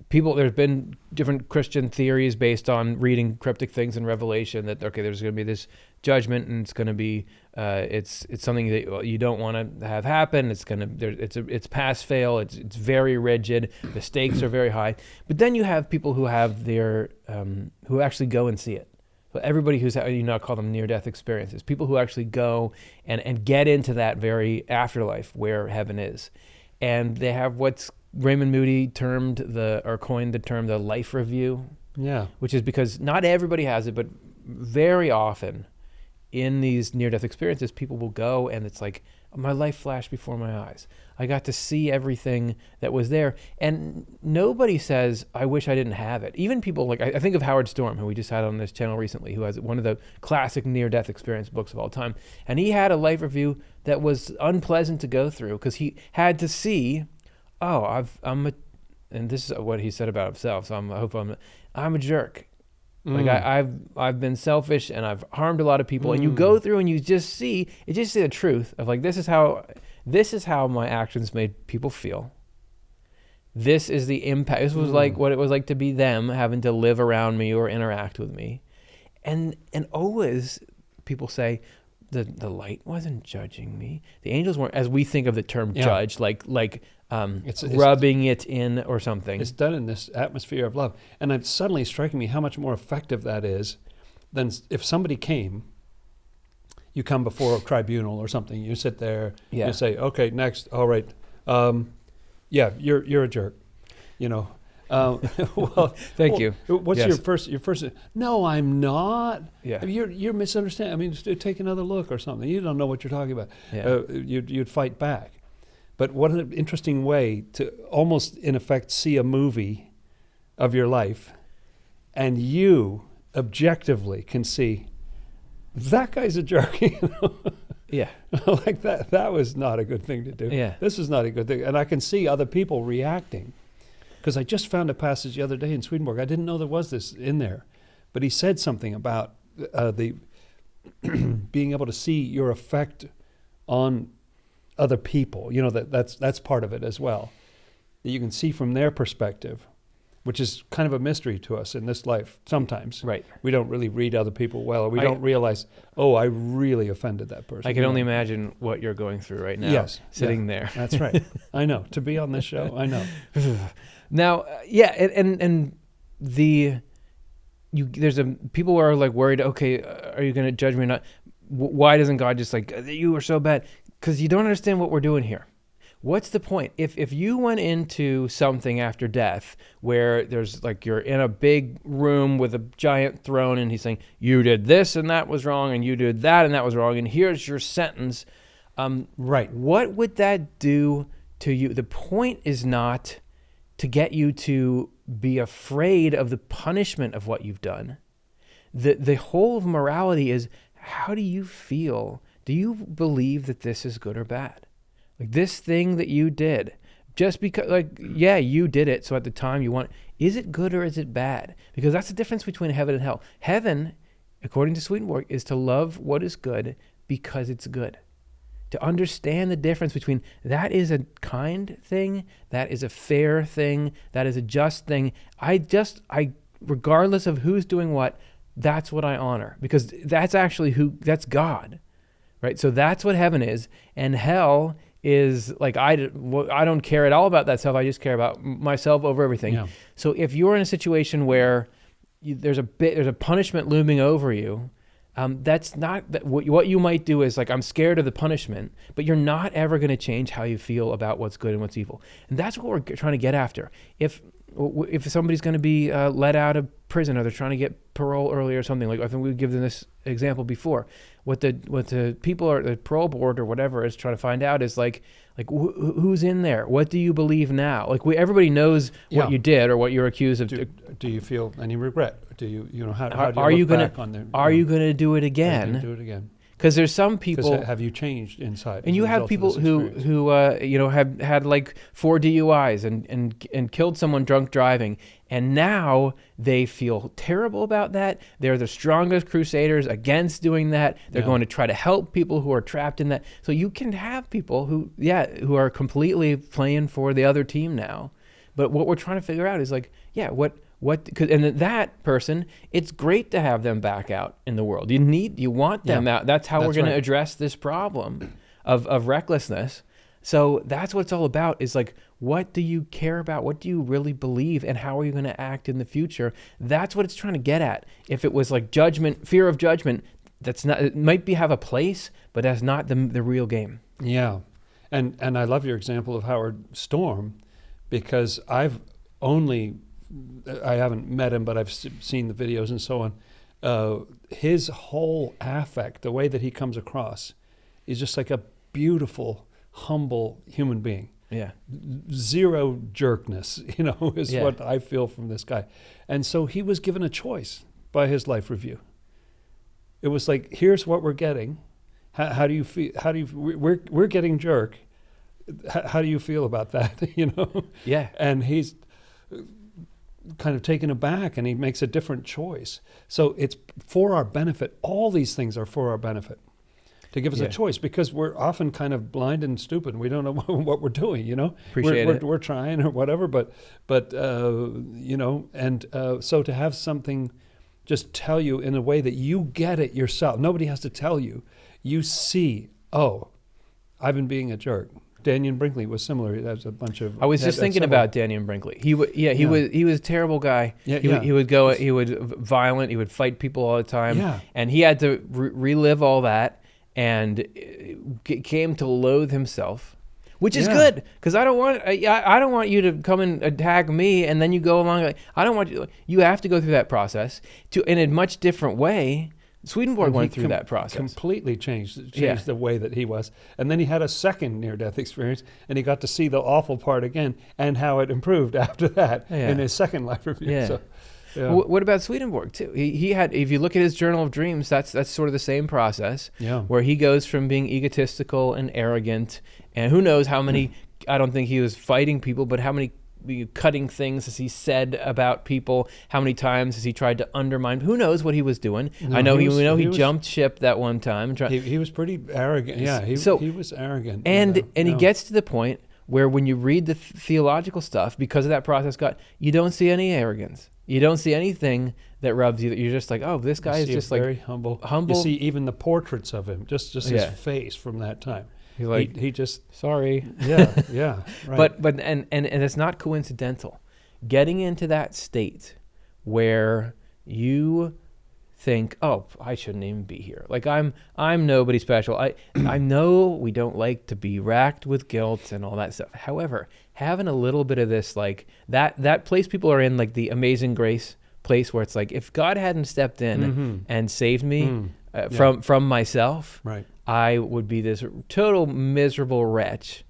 there's been different Christian theories based on reading cryptic things in Revelation that, okay, there's going to be this judgment, and it's going to be, it's something that you don't want to have happen. It's pass fail. It's very rigid. The stakes are very high. But then you have people who have who actually go and see it. So everybody who's, call them near-death experiences, people who actually go and get into that very afterlife where heaven is. And they have what's Raymond Moody coined the term the life review. Yeah. Which is because not everybody has it, but very often in these near-death experiences, people will go and it's like, my life flashed before my eyes. I got to see everything that was there. And nobody says, I wish I didn't have it. Even people like, I think of Howard Storm, who we just had on this channel recently, who has one of the classic near-death experience books of all time. And he had a life review that was unpleasant to go through because he had to see, and this is what he said about himself, so I'm a jerk. Like I've been selfish and I've harmed a lot of people, and you go through and you just see the truth of like, this is how my actions made people feel. This is the impact. This was like what it was like to be them, having to live around me or interact with me. And always people say the light wasn't judging me. The angels weren't, as we think of the term judge, like it's rubbing it in or something. It's done in this atmosphere of love. And it's suddenly striking me how much more effective that is than if somebody came, you come before a tribunal or something, you sit there, you say, okay, next, all right, you're a jerk, Well, thank you. What's your first? No, I'm not. Yeah. You're misunderstanding. I mean, just take another look or something. You don't know what you're talking about. Yeah. You'd fight back. But what an interesting way to almost, in effect, see a movie of your life, and you objectively can see that guy's a jerk. Yeah. Like that. That was not a good thing to do. Yeah. This is not a good thing. And I can see other people reacting. Because I just found a passage the other day in Swedenborg. I didn't know there was this in there. But he said something about the being able to see your effect on other people. That's part of it as well. That you can see from their perspective, which is kind of a mystery to us in this life sometimes. Right. We don't really read other people well, or we don't realize, I really offended that person. I can only imagine what you're going through right now. Yes. Sitting there. That's right. I know. To be on this show, I know. Now, people are like worried, okay, are you going to judge me or not? Why doesn't God just like, you are so bad? Because you don't understand what we're doing here. What's the point? If you went into something after death where there's like, you're in a big room with a giant throne and he's saying, you did this and that was wrong, and you did that and that was wrong, and here's your sentence. Right. What would that do to you? The point is not to get you to be afraid of the punishment of what you've done. The whole of morality is, how do you feel? Do you believe that this is good or bad? Like this thing that you did, just because, you did it, so at the time you want, is it good or is it bad? Because that's the difference between heaven and hell. Heaven, according to Swedenborg, is to love what is good because it's good. To understand the difference between that is a kind thing, that is a fair thing, that is a just thing. I regardless of who's doing what, that's what I honor, because that's actually that's God, right? So that's what heaven is, and hell is like, I don't care at all about that stuff. I just care about myself over everything. Yeah. So if you're in a situation where there's a punishment looming over you, that's not what you might do is like, I'm scared of the punishment, but you're not ever going to change how you feel about what's good and what's evil. And that's what we're trying to get after. If if somebody's going to be let out of prison, or they're trying to get parole early or something, like I think we've given this example before. What the people or the parole board or whatever is trying to find out is like who's in there? What do you believe now? Like everybody knows what you did or what you're accused of. Do you feel any regret? Do you how do are you you look gonna back on there? are you going to do it Are you again? gonna do it again? Because there's some people. Have you changed inside? And you have people who have had like 4 DUIs and killed someone drunk driving, and now they feel terrible about that. They're the strongest crusaders against doing that. They're going to try to help people who are trapped in that. So you can have people who are completely playing for the other team now. But what we're trying to figure out is like, and that person, it's great to have them back out in the world. You want them out. That's how we're going to address this problem of recklessness. So that's what it's all about, is like, what do you care about? What do you really believe? And how are you going to act in the future? That's what it's trying to get at. If it was like judgment, fear of judgment, that's not, it might have a place, but that's not the real game. Yeah. And I love your example of Howard Storm, because I haven't met him, but I've seen the videos and so on. His whole affect, the way that he comes across, is just like a beautiful, humble human being. Yeah. Zero jerkness, is what I feel from this guy. And so he was given a choice by his life review. It was like, here's what we're getting. How do you feel? We're getting jerk. How do you feel about that? Yeah. And he's kind of taken aback, and he makes a different choice. So it's for our benefit. All these things are for our benefit, to give us a choice, because we're often kind of blind and stupid. We don't know what we're doing, We're trying or whatever, but so to have something just tell you in a way that you get it yourself. Nobody has to tell you. You see, I've been being a jerk. Daniel Brinkley was similar. There's a bunch of. I was just thinking about Daniel Brinkley. He was a terrible guy. He would violent. He would fight people all the time. Yeah. And he had to relive all that, and came to loathe himself, which is good, because I don't want you to come and attack me and then you go along. I don't want you. You have to go through that process in a much different way. Swedenborg went through that process. Completely changed the way that he was. And then he had a second near-death experience, and he got to see the awful part again and how it improved after that in his second life review. Yeah. So, what about Swedenborg too? He had, if you look at his Journal of Dreams, that's sort of the same process, where he goes from being egotistical and arrogant, and who knows how many, I don't think he was fighting people, but how many cutting things has he said about people? How many times has he tried to undermine? Who knows what he was doing? No, I know he jumped ship that one time. He was pretty arrogant. Yeah, he was arrogant. And he gets to the point where when you read the theological stuff, because of that process, you don't see any arrogance. You don't see anything that rubs you. You're just like, oh, this guy is just very like humble. You see even the portraits of him, just his face from that time. He's like, he just sorry. Yeah, right. But it's not coincidental. Getting into that state where you think, oh, I shouldn't even be here. Like I'm nobody special. I know we don't like to be racked with guilt and all that stuff. However, having a little bit of this, like that place people are in, like the Amazing Grace place, where it's like, if God hadn't stepped in and saved me from myself, right, I would be this total miserable wretch.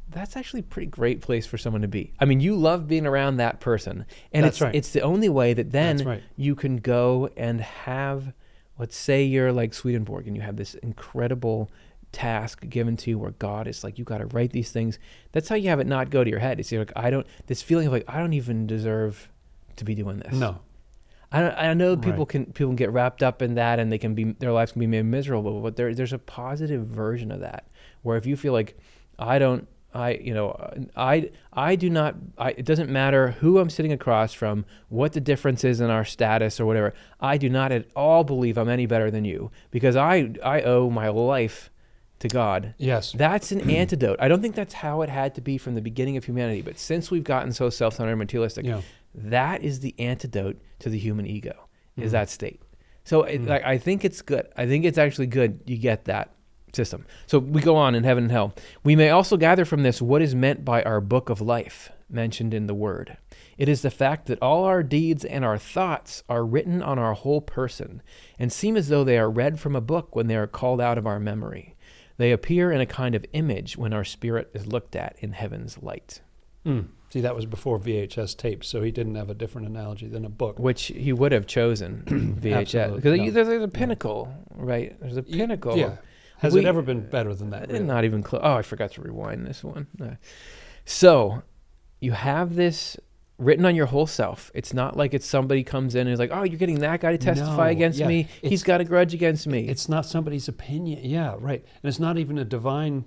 That's actually a pretty great place for someone to be. I mean, you love being around that person. And it's the only way that then you can go and have, let's say you're like Swedenborg and you have this incredible task given to you where God is like, you got to write these things. That's how you have it not go to your head. It's like, this feeling of like, I don't even deserve to be doing this. No. I know people can get wrapped up in that, and their lives can be made miserable, but there's a positive version of that where if you feel like it doesn't matter who I'm sitting across from, what the difference is in our status or whatever, I do not at all believe I'm any better than you, because I owe my life to God. Yes. That's an antidote. I don't think that's how it had to be from the beginning of humanity, but since we've gotten so self-centered and materialistic, that is the antidote to the human ego, is that state. So I think it's good. I think it's actually good you get that system. So we go on in heaven and hell. We may also gather from this what is meant by our book of life mentioned in the word. It is the fact that all our deeds and our thoughts are written on our whole person and seem as though they are read from a book when they are called out of our memory. They appear in a kind of image when our spirit is looked at in heaven's light. See, that was before VHS tapes, so he didn't have a different analogy than a book. Which he would have chosen VHS. Because no. there's a pinnacle, right? There's a pinnacle. Yeah. Has it ever been better than that? Really? Not even close. Oh, I forgot to rewind this one. So you have this written on your whole self. It's not like it's somebody comes in and is like, oh, you're getting that guy to testify against me. He's got a grudge against me. It's not somebody's opinion. Yeah, right. And it's not even a divine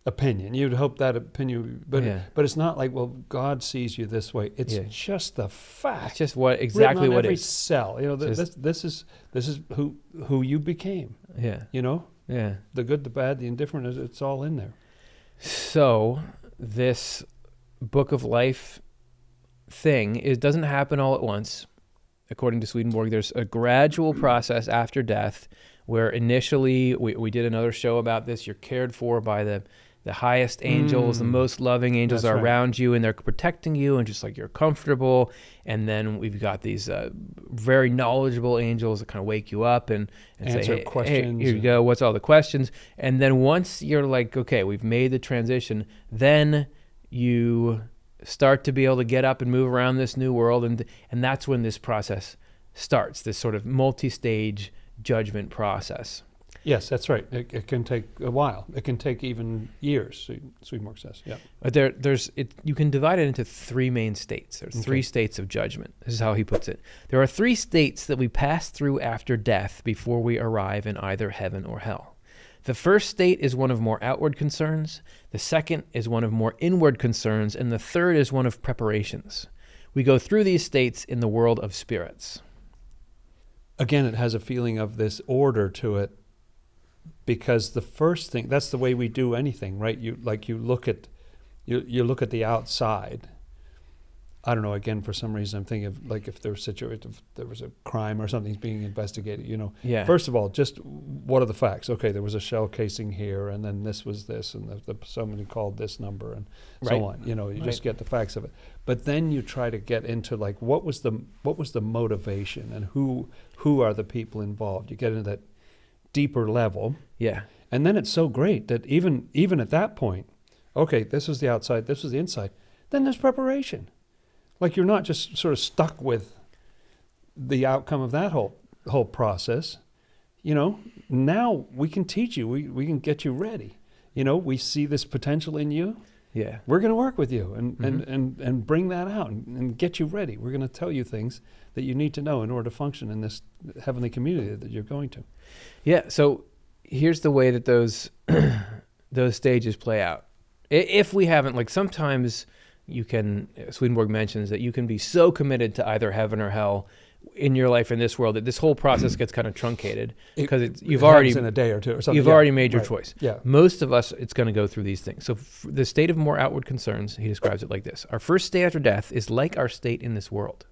opinion. You'd hope that opinion, but it's not like, well, God sees you this way. It's just the fact. It's just exactly what every is. cell. You know, this is who you became. Yeah. You know. Yeah. The good, the bad, the indifferent. It's all in there. So this book of life thing, it doesn't happen all at once. According to Swedenborg, there's a gradual process after death where initially, we did another show about this, you're cared for by the highest angels, the most loving angels are around you, and they're protecting you, and just like you're comfortable. And then we've got these very knowledgeable angels that kind of wake you up and answer say, questions. Hey, here you go, what's all the questions? And then once you're like, okay, we've made the transition, then you start to be able to get up and move around this new world, and that's when this process starts, this sort of multi-stage judgment process. Yes, that's right. It can take a while. It can take even years, Swedenborg says. Yeah. But you can divide it into three main states. There's three states of judgment. This is how he puts it. There are three states that we pass through after death before we arrive in either heaven or hell. The first state is one of more outward concerns. The second is one of more inward concerns. And the third is one of preparations. We go through these states in the world of spirits. Again, it has a feeling of this order to it, because the first thing, that's the way we do anything, right? You look at the outside. I don't know, again, for some reason I'm thinking of like if there was a crime or something's being investigated, you know. Yeah. First of all, just what are the facts? Okay, there was a shell casing here, and then this was this, and somebody called this number, and so on. You know, you just get the facts of it. But then you try to get into like what was the motivation, and who are the people involved? You get into that deeper level. Yeah. And then it's so great that even at that point, okay, this was the outside, this was the inside. Then there's preparation. Like you're not just sort of stuck with the outcome of that whole process. You know, now we can teach you. We can get you ready. You know, we see this potential in you. Yeah. We're going to work with you and bring that out and get you ready. We're going to tell you things that you need to know in order to function in this heavenly community that you're going to. Yeah. So here's the way that those stages play out. If we haven't, like sometimes you can, Swedenborg mentions that you can be so committed to either heaven or hell in your life in this world that this whole process gets kind of truncated because you've already in a day or two or something. You've already made your choice. Yeah. Most of us, it's going to go through these things. So the state of more outward concerns, he describes it like this: our first state after death is like our state in this world.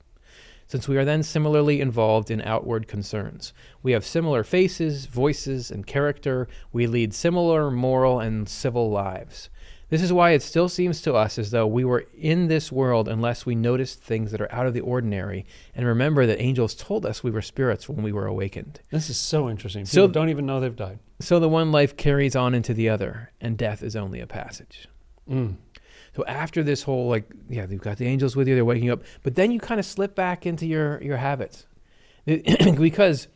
Since we are then similarly involved in outward concerns, we have similar faces, voices, and character. We lead similar moral and civil lives. This is why it still seems to us as though we were in this world unless we noticed things that are out of the ordinary and remember that angels told us we were spirits when we were awakened. This is so interesting. People don't even know they've died. So the one life carries on into the other, and death is only a passage. So after this whole, you've got the angels with you, they're waking you up, but then you kind of slip back into your habits because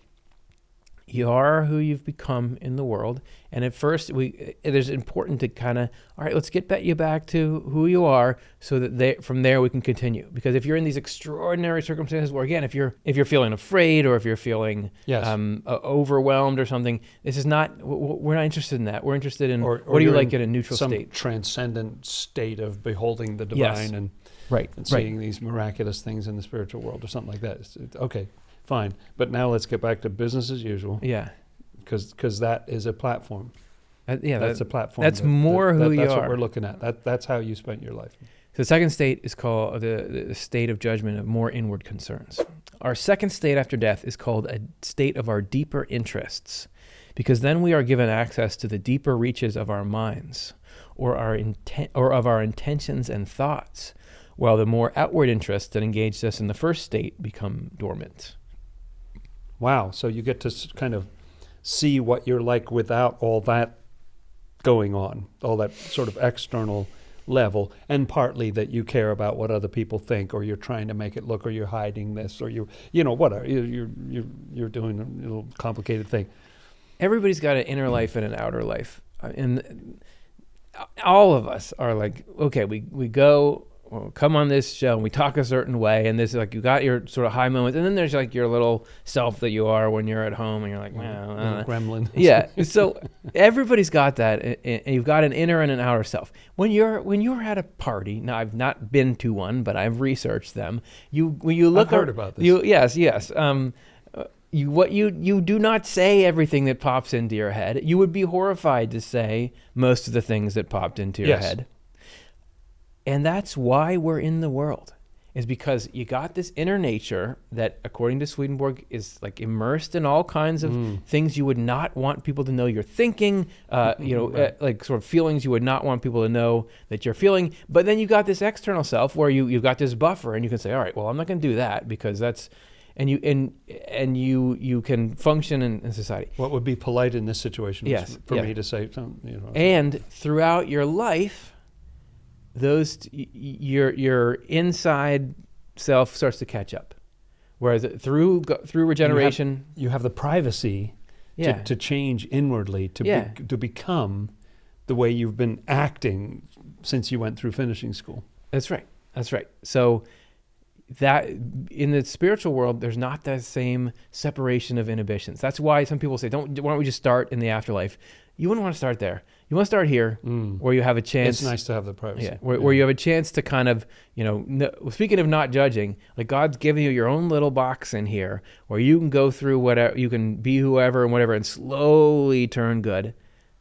you are who you've become in the world. And at first, it is important to kind of, all right, let's get you back to who you are so that from there we can continue. Because if you're in these extraordinary circumstances where, again, if you're feeling afraid or if you're feeling overwhelmed or something, this is not, we're not interested in that. We're interested in what do you like in a neutral state? Some transcendent state of beholding the divine and seeing these miraculous things in the spiritual world or something like that. Okay. Fine, but now let's get back to business as usual. Yeah, because that is a platform. That's a platform. That's more who you are. That's what we're looking at. That's how you spent your life. The second state is called the state of judgment of more inward concerns. Our second state after death is called a state of our deeper interests, because then we are given access to the deeper reaches of our minds or of our intentions and thoughts, while the more outward interests that engaged us in the first state become dormant. Wow. So you get to kind of see what you're like without all that going on, all that sort of external level, and partly that you care about what other people think, or you're trying to make it look, or you're hiding this, or whatever. You're doing a little complicated thing. Everybody's got an inner life and an outer life. And all of us are like, okay, we go, well, come on this show and we talk a certain way, and this is like, you got your sort of high moments, and then there's like your little self that you are when you're at home and you're like, well, gremlin. Yeah. So everybody's got that, and you've got an inner and an outer self. When you're at a party, now I've not been to one, but I've researched them. When you look, I've heard about this. Yes. You do not say everything that pops into your head. You would be horrified to say most of the things that popped into your head. And that's why we're in the world, is because you got this inner nature that, according to Swedenborg, is like immersed in all kinds of things you would not want people to know you're thinking, like sort of feelings you would not want people to know that you're feeling. But then you got this external self where you've got this buffer, and you can say, all right, well, I'm not going to do that because that's, and you can function in society. What would be polite in this situation? For me to say something, And throughout your life, your inside self starts to catch up, whereas through regeneration, you have the privacy to change inwardly, to become the way you've been acting since you went through finishing school. That's right. So that in the spiritual world, there's not that same separation of inhibitions. That's why some people say, why don't we just start in the afterlife? You wouldn't want to start there. You want to start here, where you have a chance. It's nice to have the privacy. Where you have a chance to kind of, speaking of not judging, like God's giving you your own little box in here where you can go through whatever, you can be whoever and whatever, and slowly turn good.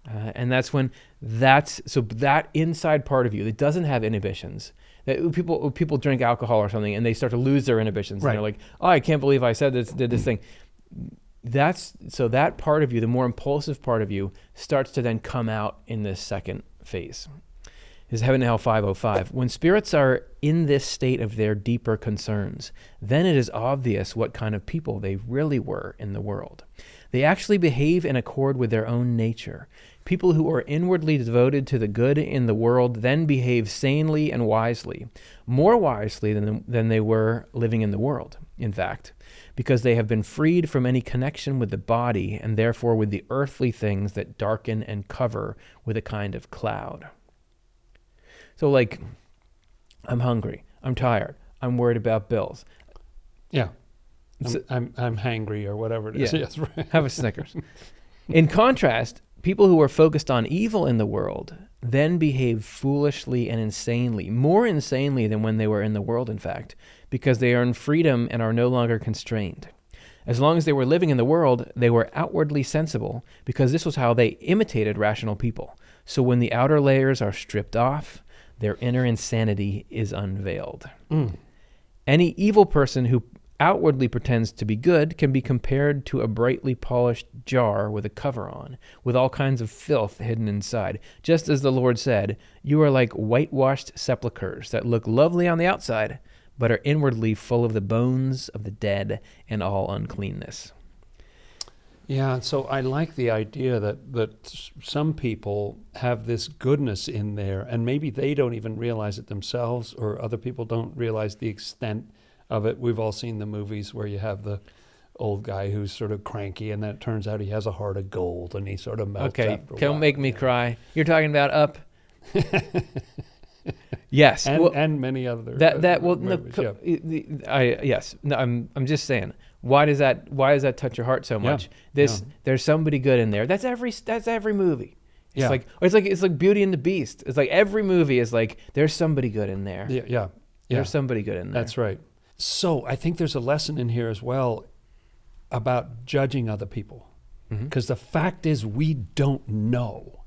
And that's when that inside part of you that doesn't have inhibitions, that people drink alcohol or something and they start to lose their inhibitions. Right. And they're like, oh, I can't believe I did this thing. That part of you, the more impulsive part of you, starts to then come out in this second phase. This is Heaven and Hell 505. When spirits are in this state of their deeper concerns, then it is obvious what kind of people they really were in the world. They actually behave in accord with their own nature. People who are inwardly devoted to the good in the world then behave sanely and wisely, more wisely than they were living in the world, in fact, because they have been freed from any connection with the body and therefore with the earthly things that darken and cover with a kind of cloud. So like, I'm hungry, I'm tired, I'm worried about bills. Yeah. I'm hangry or whatever it is. Yeah. Yes, right. Have a Snickers. In contrast, people who are focused on evil in the world then behave foolishly and insanely, more insanely than when they were in the world, in fact, because they earn freedom and are no longer constrained. As long as they were living in the world, they were outwardly sensible, because this was how they imitated rational people. So when the outer layers are stripped off, their inner insanity is unveiled. Any evil person who outwardly pretends to be good can be compared to a brightly polished jar with a cover on, with all kinds of filth hidden inside. Just as the Lord said, you are like whitewashed sepulchres that look lovely on the outside, but are inwardly full of the bones of the dead and all uncleanness. Yeah, so I like the idea that some people have this goodness in there, and maybe they don't even realize it themselves, or other people don't realize the extent of it. We've all seen the movies where you have the old guy who's sort of cranky, and then it turns out he has a heart of gold, and he sort of melts after a while. Don't make me cry. You're talking about Up? Yes, and many other movies. Yes. No, I'm just saying. Why does that touch your heart so much? There's somebody good in there. That's every movie. It's like Beauty and the Beast. It's like every movie is like there's somebody good in there. Yeah. There's somebody good in there. That's right. So I think there's a lesson in here as well about judging other people, because the fact is we don't know.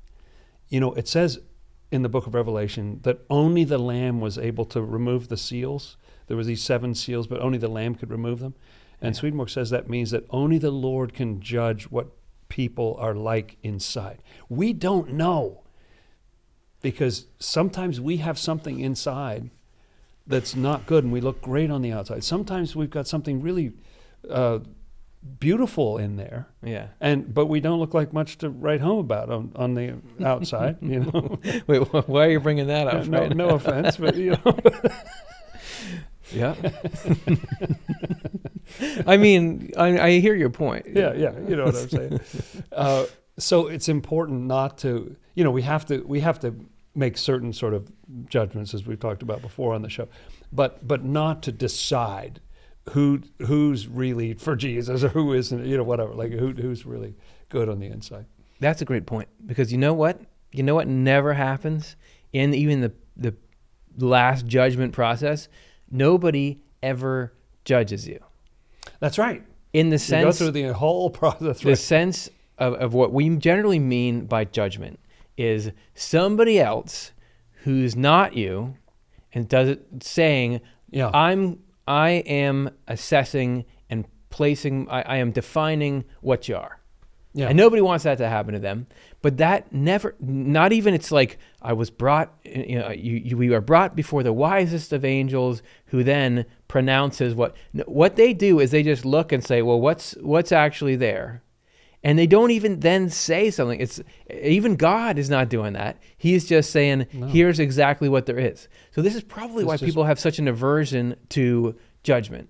It says in the book of Revelation that only the Lamb was able to remove the seals. There was these 7 seals, but only the Lamb could remove them. And Swedenborg says that means that only the Lord can judge what people are like inside. We don't know, because sometimes we have something inside that's not good and we look great on the outside. Sometimes we've got something really beautiful in there, Yeah. but we don't look like much to write home about on the outside. Wait, why are you bringing that up? No offense, but Yeah. I mean, I hear your point. yeah, you know what I'm saying. So it's important not to, we have to make certain sort of judgments, as we've talked about before on the show, but not to decide who's really for Jesus or who isn't, whatever, like who's really good on the inside. That's a great point, because you know what never happens in even the last judgment process? Nobody ever judges you. That's right. In the You sense, go through the whole process. the sense of what we generally mean by judgment is somebody else who's not you and does it saying, Yeah. I am assessing and placing, I am defining what you are. Yeah. And nobody wants that to happen to them. But that never, not even, it's like, I was brought, we are brought before the wisest of angels, who then pronounces what they do is they just look and say, well, what's actually there? And they don't even then say something. Even God is not doing that. He's just saying, here's exactly what there is. So this is probably why people have such an aversion to judgment.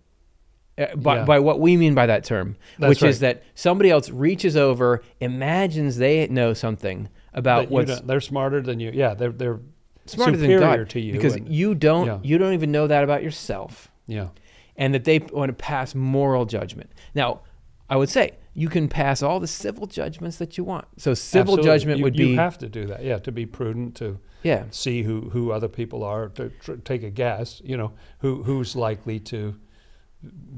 By what we mean by that term, which is that somebody else reaches over, imagines they know something about they're smarter than you. Yeah, they're smarter than God to you, because you don't even know that about yourself. Yeah, and that they want to pass moral judgment. Now, I would say you can pass all the civil judgments that you want. So civil judgment would be, you have to do that. Yeah, to be prudent, to see who other people are, to take a guess. Who's likely to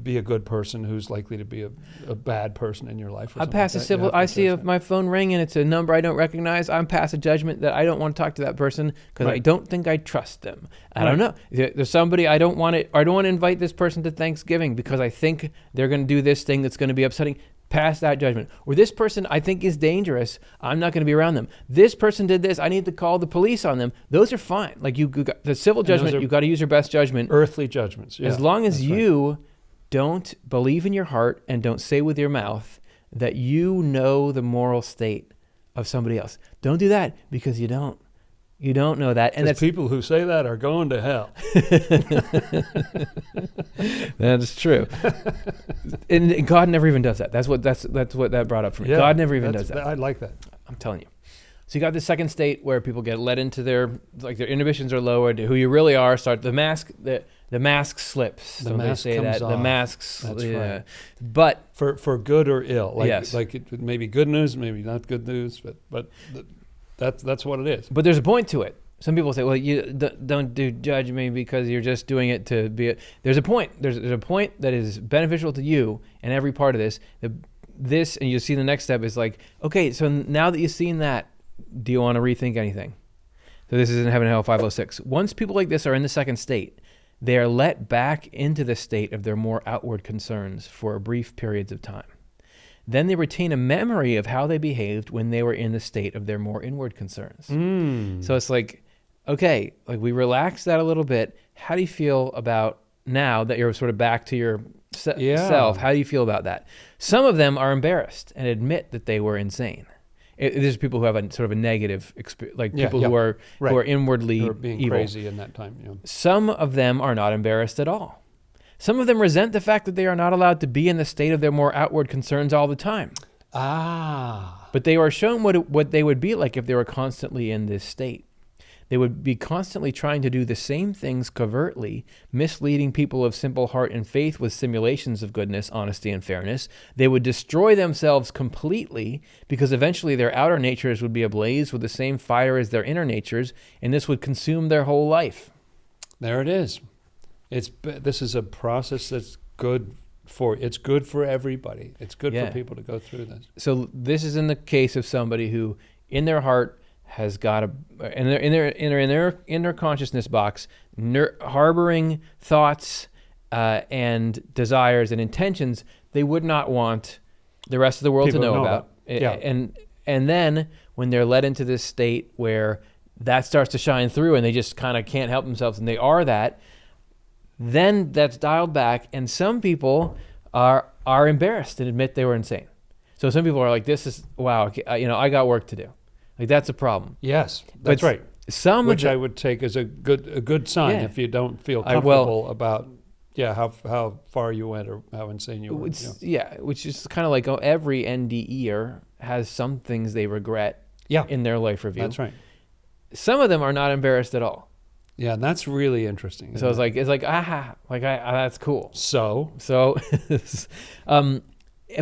be a good person, who's likely to be a bad person in your life. I pass a civil. I see my phone ring and it's a number I don't recognize. I pass a judgment that I don't want to talk to that person because I don't think I trust them. I don't know. There's somebody I don't want to invite this person to Thanksgiving because I think they're going to do this thing that's going to be upsetting. Pass that judgment. Or this person I think is dangerous. I'm not going to be around them. This person did this. I need to call the police on them. Those are fine. Like you got the civil judgment. You got to use your best judgment. Earthly judgments. Yeah, as long as you don't believe in your heart and don't say with your mouth that you know the moral state of somebody else. Don't do that because you don't. You don't know that. And that's people who say that are going to hell. That is true. And God never even does that. That's what that brought up for me. Yeah, God never even does that. I like that. I'm telling you. So you got the second state where people get led into their inhibitions are lowered, who you really are, the mask slips. The mask comes off. The masks. That's right. But for good or ill. Yes. Like it may be good news, maybe not good news, but that's what it is. But there's a point to it. Some people say, well, you don't judge me because you're just doing it to be. There's a point. There's a point that is beneficial to you in every part of this. This, and you see the next step is like, okay, so now that you've seen that, do you want to rethink anything? So this is in Heaven and Hell 506. Once people like this are in the second state, they are let back into the state of their more outward concerns for brief periods of time. Then they retain a memory of how they behaved when they were in the state of their more inward concerns. So it's like, okay, like we relax that a little bit. How do you feel about now that you're sort of back to your self? How do you feel about that? Some of them are embarrassed and admit that they were insane. There's people who have a sort of a negative experience, like people who are inwardly who are being evil. crazy in that time. Yeah. Some of them are not embarrassed at all. Some of them resent the fact that they are not allowed to be in the state of their more outward concerns all the time. But they are shown what they would be like if they were constantly in this state. They would be constantly trying to do the same things covertly, misleading people of simple heart and faith with simulations of goodness, honesty, and fairness. They would destroy themselves completely because eventually their outer natures would be ablaze with the same fire as their inner natures, and this would consume their whole life. There it is. This is a process that's good for everybody. It's good for people to go through this. So this is in the case of somebody who, in their heart, has got in their inner consciousness box, harboring thoughts and desires and intentions they would not want the rest of the world to know about. Yeah. And then when they're led into this state where that starts to shine through and they just kind of can't help themselves and they are that, then that's dialed back, and some people are embarrassed and admit they were insane. So some people are like, "This is wow, I got work to do." Like that's a problem. Yes, that's right. Which I would take as a good sign if you don't feel comfortable about how far you went or how insane you were. Which is kind of like every NDEer has some things they regret in their life review. That's right. Some of them are not embarrassed at all. Yeah, and that's really interesting. So it's like that's cool. So,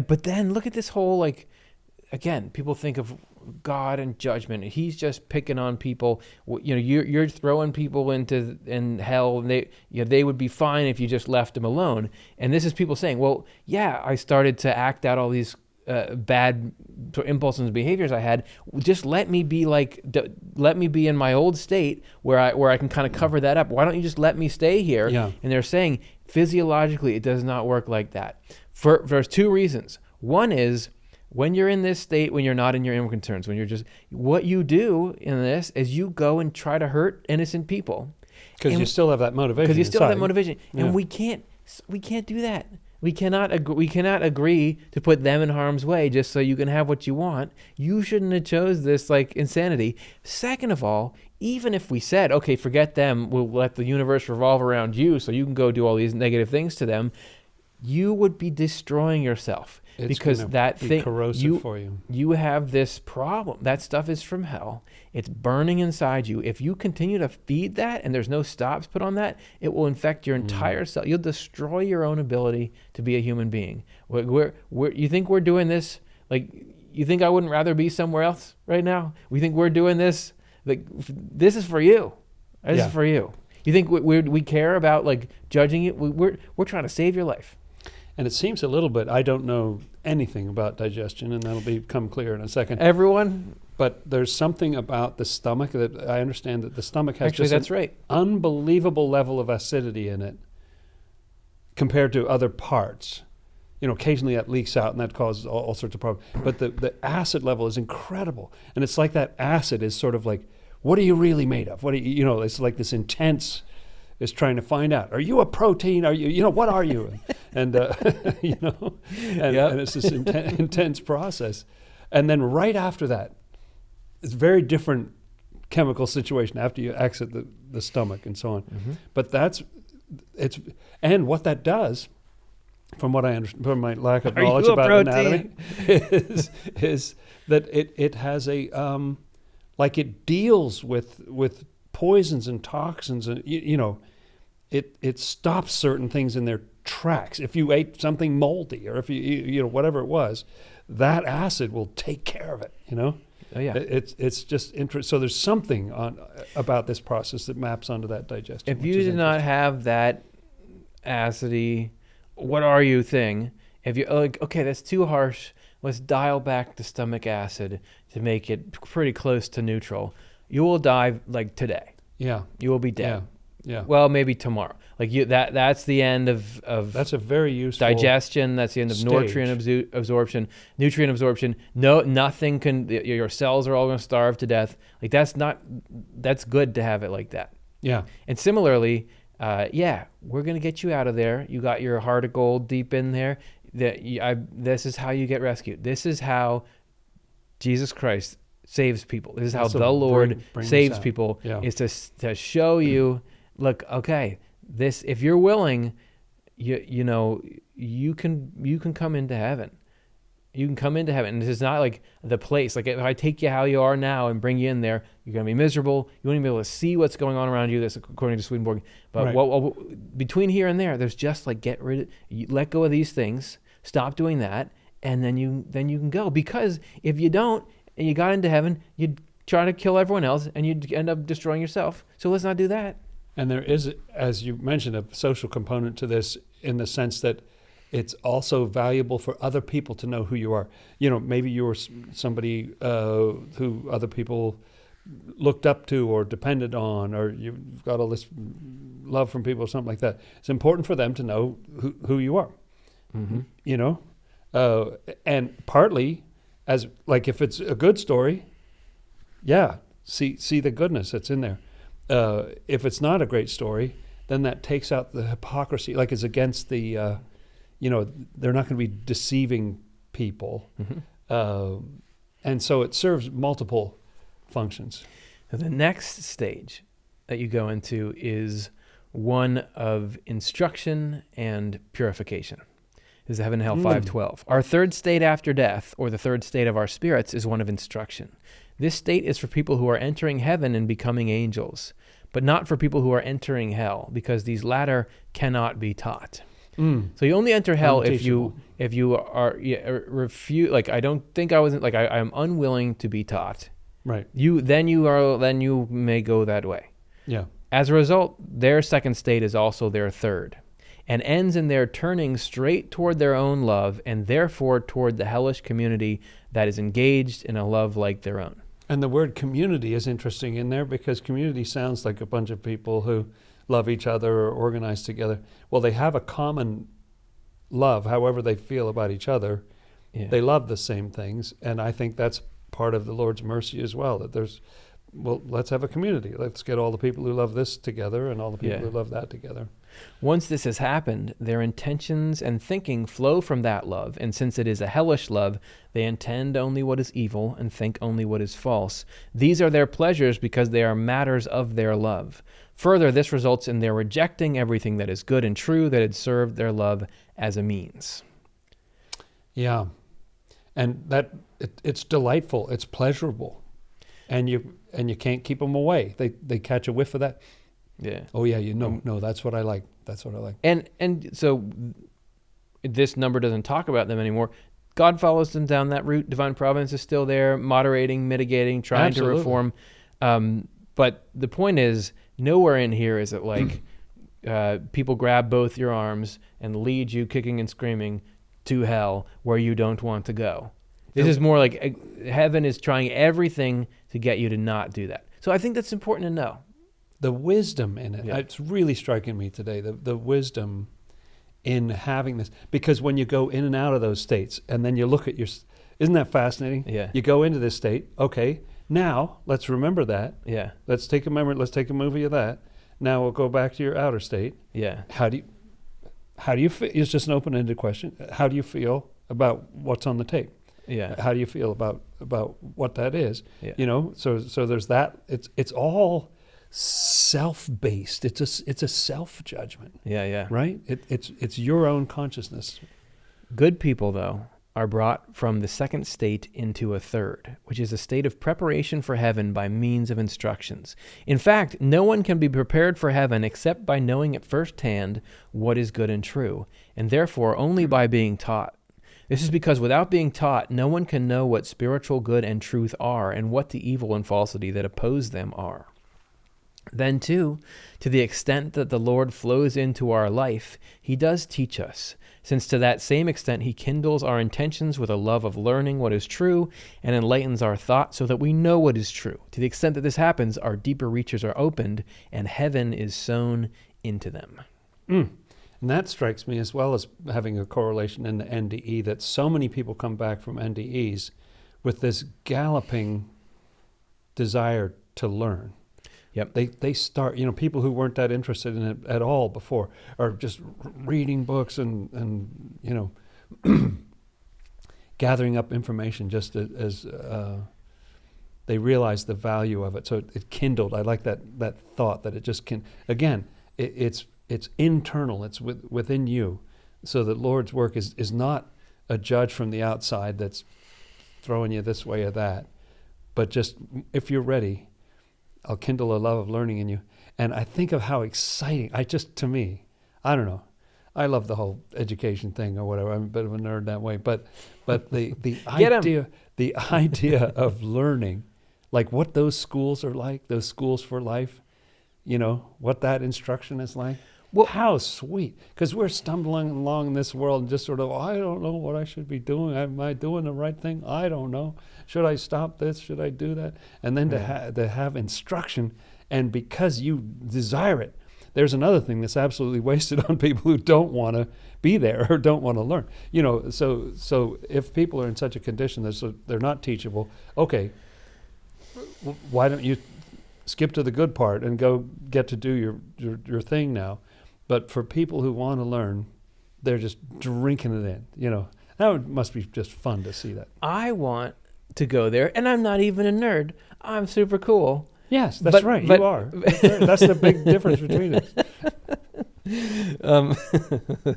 but then look at this whole again, people think of God and judgment. He's just picking on people. You're throwing people in hell, and they would be fine if you just left them alone. And this is people saying, well, yeah, I started to act out all these bad impulses and behaviors I had. Just let me be in my old state where I can kind of cover that up. Why don't you just let me stay here? Yeah. And they're saying physiologically it does not work like that. There's two reasons. One is when you're in this state, when you're not in your inward concerns, when you're just, what you do in this is you go and try to hurt innocent people. Because you still have that motivation. Because you still have that motivation. And we can't do that. We cannot agree to put them in harm's way just so you can have what you want. You shouldn't have chose this insanity. Second of all, even if we said, okay, forget them, we'll let the universe revolve around you so you can go do all these negative things to them, you would be destroying yourself. It's because that be thing corrosive for you. You have this problem. That stuff is from hell. It's burning inside you. If you continue to feed that and there's no stops put on that, it will infect your entire cell. You'll destroy your own ability to be a human being. You think we're doing this? You think I wouldn't rather be somewhere else right now? We think we're doing this? This is for you. This is for you. You think we care about judging it? We're trying to save your life. And it seems a little bit, I don't know anything about digestion, and that'll become clear in a second. Everyone? But there's something about the stomach that I understand that the stomach has an unbelievable level of acidity in it compared to other parts. Occasionally that leaks out and that causes all sorts of problems. But the acid level is incredible. And it's like that acid is sort of like, what are you really made of? It's like this intense... is trying to find out, are you a protein? Are you, what are you? And, and it's this intense process. And then right after that, it's a very different chemical situation after you exit the stomach and so on. Mm-hmm. But and what that does, from what I understand, from my lack of knowledge about anatomy, is that it has a, it deals with poisons and toxins and, it stops certain things in their tracks. If you ate something moldy or if you whatever it was, that acid will take care of it, Oh, yeah. It's just interesting. So there's something about this process that maps onto that digestion. If you did not have that acidy, what are you thing, if you okay, that's too harsh, let's dial back the stomach acid to make it pretty close to neutral, you will die today. Yeah. You will be dead. Yeah. Well, maybe tomorrow. That's the end of that's a very useful digestion. That's the end of nutrient absorption. Nutrient absorption. No, nothing can. Your cells are all going to starve to death. That's good to have it like that. Yeah. And similarly, we're going to get you out of there. You got your heart of gold deep in there. This is how you get rescued. This is how Jesus Christ saves people. This is how the Lord saves people. Yeah. Is to show you. Look, okay, this, if you're willing, you can come into heaven. You can come into heaven. And this is not like the place. If I take you how you are now and bring you in there, you're going to be miserable. You won't even be able to see what's going on around you. That's according to Swedenborg. But between here and there, there's just let go of these things, stop doing that, and then you can go. Because if you don't, and you got into heaven, you'd try to kill everyone else, and you'd end up destroying yourself. So let's not do that. And there is, as you mentioned, a social component to this in the sense that it's also valuable for other people to know who you are. Maybe you were somebody who other people looked up to or depended on, or you've got all this love from people or something like that. It's important for them to know who you are, mm-hmm. And partly as like if it's a good story, yeah, see the goodness that's in there. If it's not a great story, then that takes out the hypocrisy. Like it's against the, they're not going to be deceiving people, and so it serves multiple functions. The next stage that you go into is one of instruction and purification. This is Heaven and Hell 5:12. Our third state after death, or the third state of our spirits, is one of instruction. This state is for people who are entering heaven and becoming angels, but not for people who are entering hell, because these latter cannot be taught. So you only enter hell if you are refuse. Like I don't think I wasn't like I am unwilling to be taught. Right. Then you may go that way. Yeah. As a result, their second state is also their third, and ends in their turning straight toward their own love, and therefore toward the hellish community that is engaged in a love like their own. And the word community is interesting in there, because community sounds like a bunch of people who love each other or organize together. Well, they have a common love, however they feel about each other. Yeah. They love the same things, and I think that's part of the Lord's mercy as well, that let's have a community. Let's get all the people who love this together and all the people who love that together. Once this has happened, their intentions and thinking flow from that love, and since it is a hellish love, they intend only what is evil and think only what is false. These are their pleasures because they are matters of their love. Further, this results in their rejecting everything that is good and true that had served their love as a means. Yeah, and that it's delightful, it's pleasurable, and you can't keep them away. They catch a whiff of that. Yeah. Oh yeah, no, that's what I like. That's what I like. And so this number doesn't talk about them anymore. God follows them down that route. Divine providence is still there, moderating, mitigating, trying to reform. But the point is, nowhere in here is it like people grab both your arms and lead you kicking and screaming to hell where you don't want to go. This is more like heaven is trying everything to get you to not do that. So I think that's important to know. The wisdom in it, it's really striking me today, the wisdom in having this. Because when you go in and out of those states, and then you look at isn't that fascinating? Yeah. You go into this state, okay, now let's remember that. Yeah. Let's take a movie of that. Now we'll go back to your outer state. Yeah. How do you feel? It's just an open-ended question. How do you feel about what's on the tape? Yeah. How do you feel about what that is? Yeah. So there's that. It's all self-based. It's a self-judgment. Yeah. Right? It's your own consciousness. Good people, though, are brought from the second state into a third, which is a state of preparation for heaven by means of instructions. In fact, no one can be prepared for heaven except by knowing at first hand what is good and true, and therefore only by being taught. This is because without being taught, no one can know what spiritual good and truth are and what the evil and falsity that oppose them are. Then, too, to the extent that the Lord flows into our life, he does teach us, since to that same extent he kindles our intentions with a love of learning what is true and enlightens our thought so that we know what is true. To the extent that this happens, our deeper reaches are opened and heaven is sown into them. And that strikes me, as well as having a correlation in the NDE, that so many people come back from NDEs with this galloping desire to learn. Yep. They start, people who weren't that interested in it at all before are just reading books and gathering up information just as they realize the value of it. So it kindled. I like that thought that it just can. Again, it's internal. It's within you. So the Lord's work is not a judge from the outside that's throwing you this way or that, but just if you're ready, I'll kindle a love of learning in you. And I think of how exciting, to me, I don't know. I love the whole education thing or whatever. I'm a bit of a nerd that way. But the idea of learning, like what those schools are like, those schools for life, what that instruction is like. Well, how sweet. Because we're stumbling along in this world and just sort of, I don't know what I should be doing. Am I doing the right thing? I don't know. Should I stop this? Should I do that? And then to have instruction, and because you desire it, there's another thing that's absolutely wasted on people who don't want to be there or don't want to learn. So if people are in such a condition that they're not teachable, okay, why don't you skip to the good part and go get to do your thing now? But for people who want to learn, they're just drinking it in. That must be just fun to see that. I want to go there, and I'm not even a nerd. I'm super cool. Yes, that's right. You are. That's the big difference between us.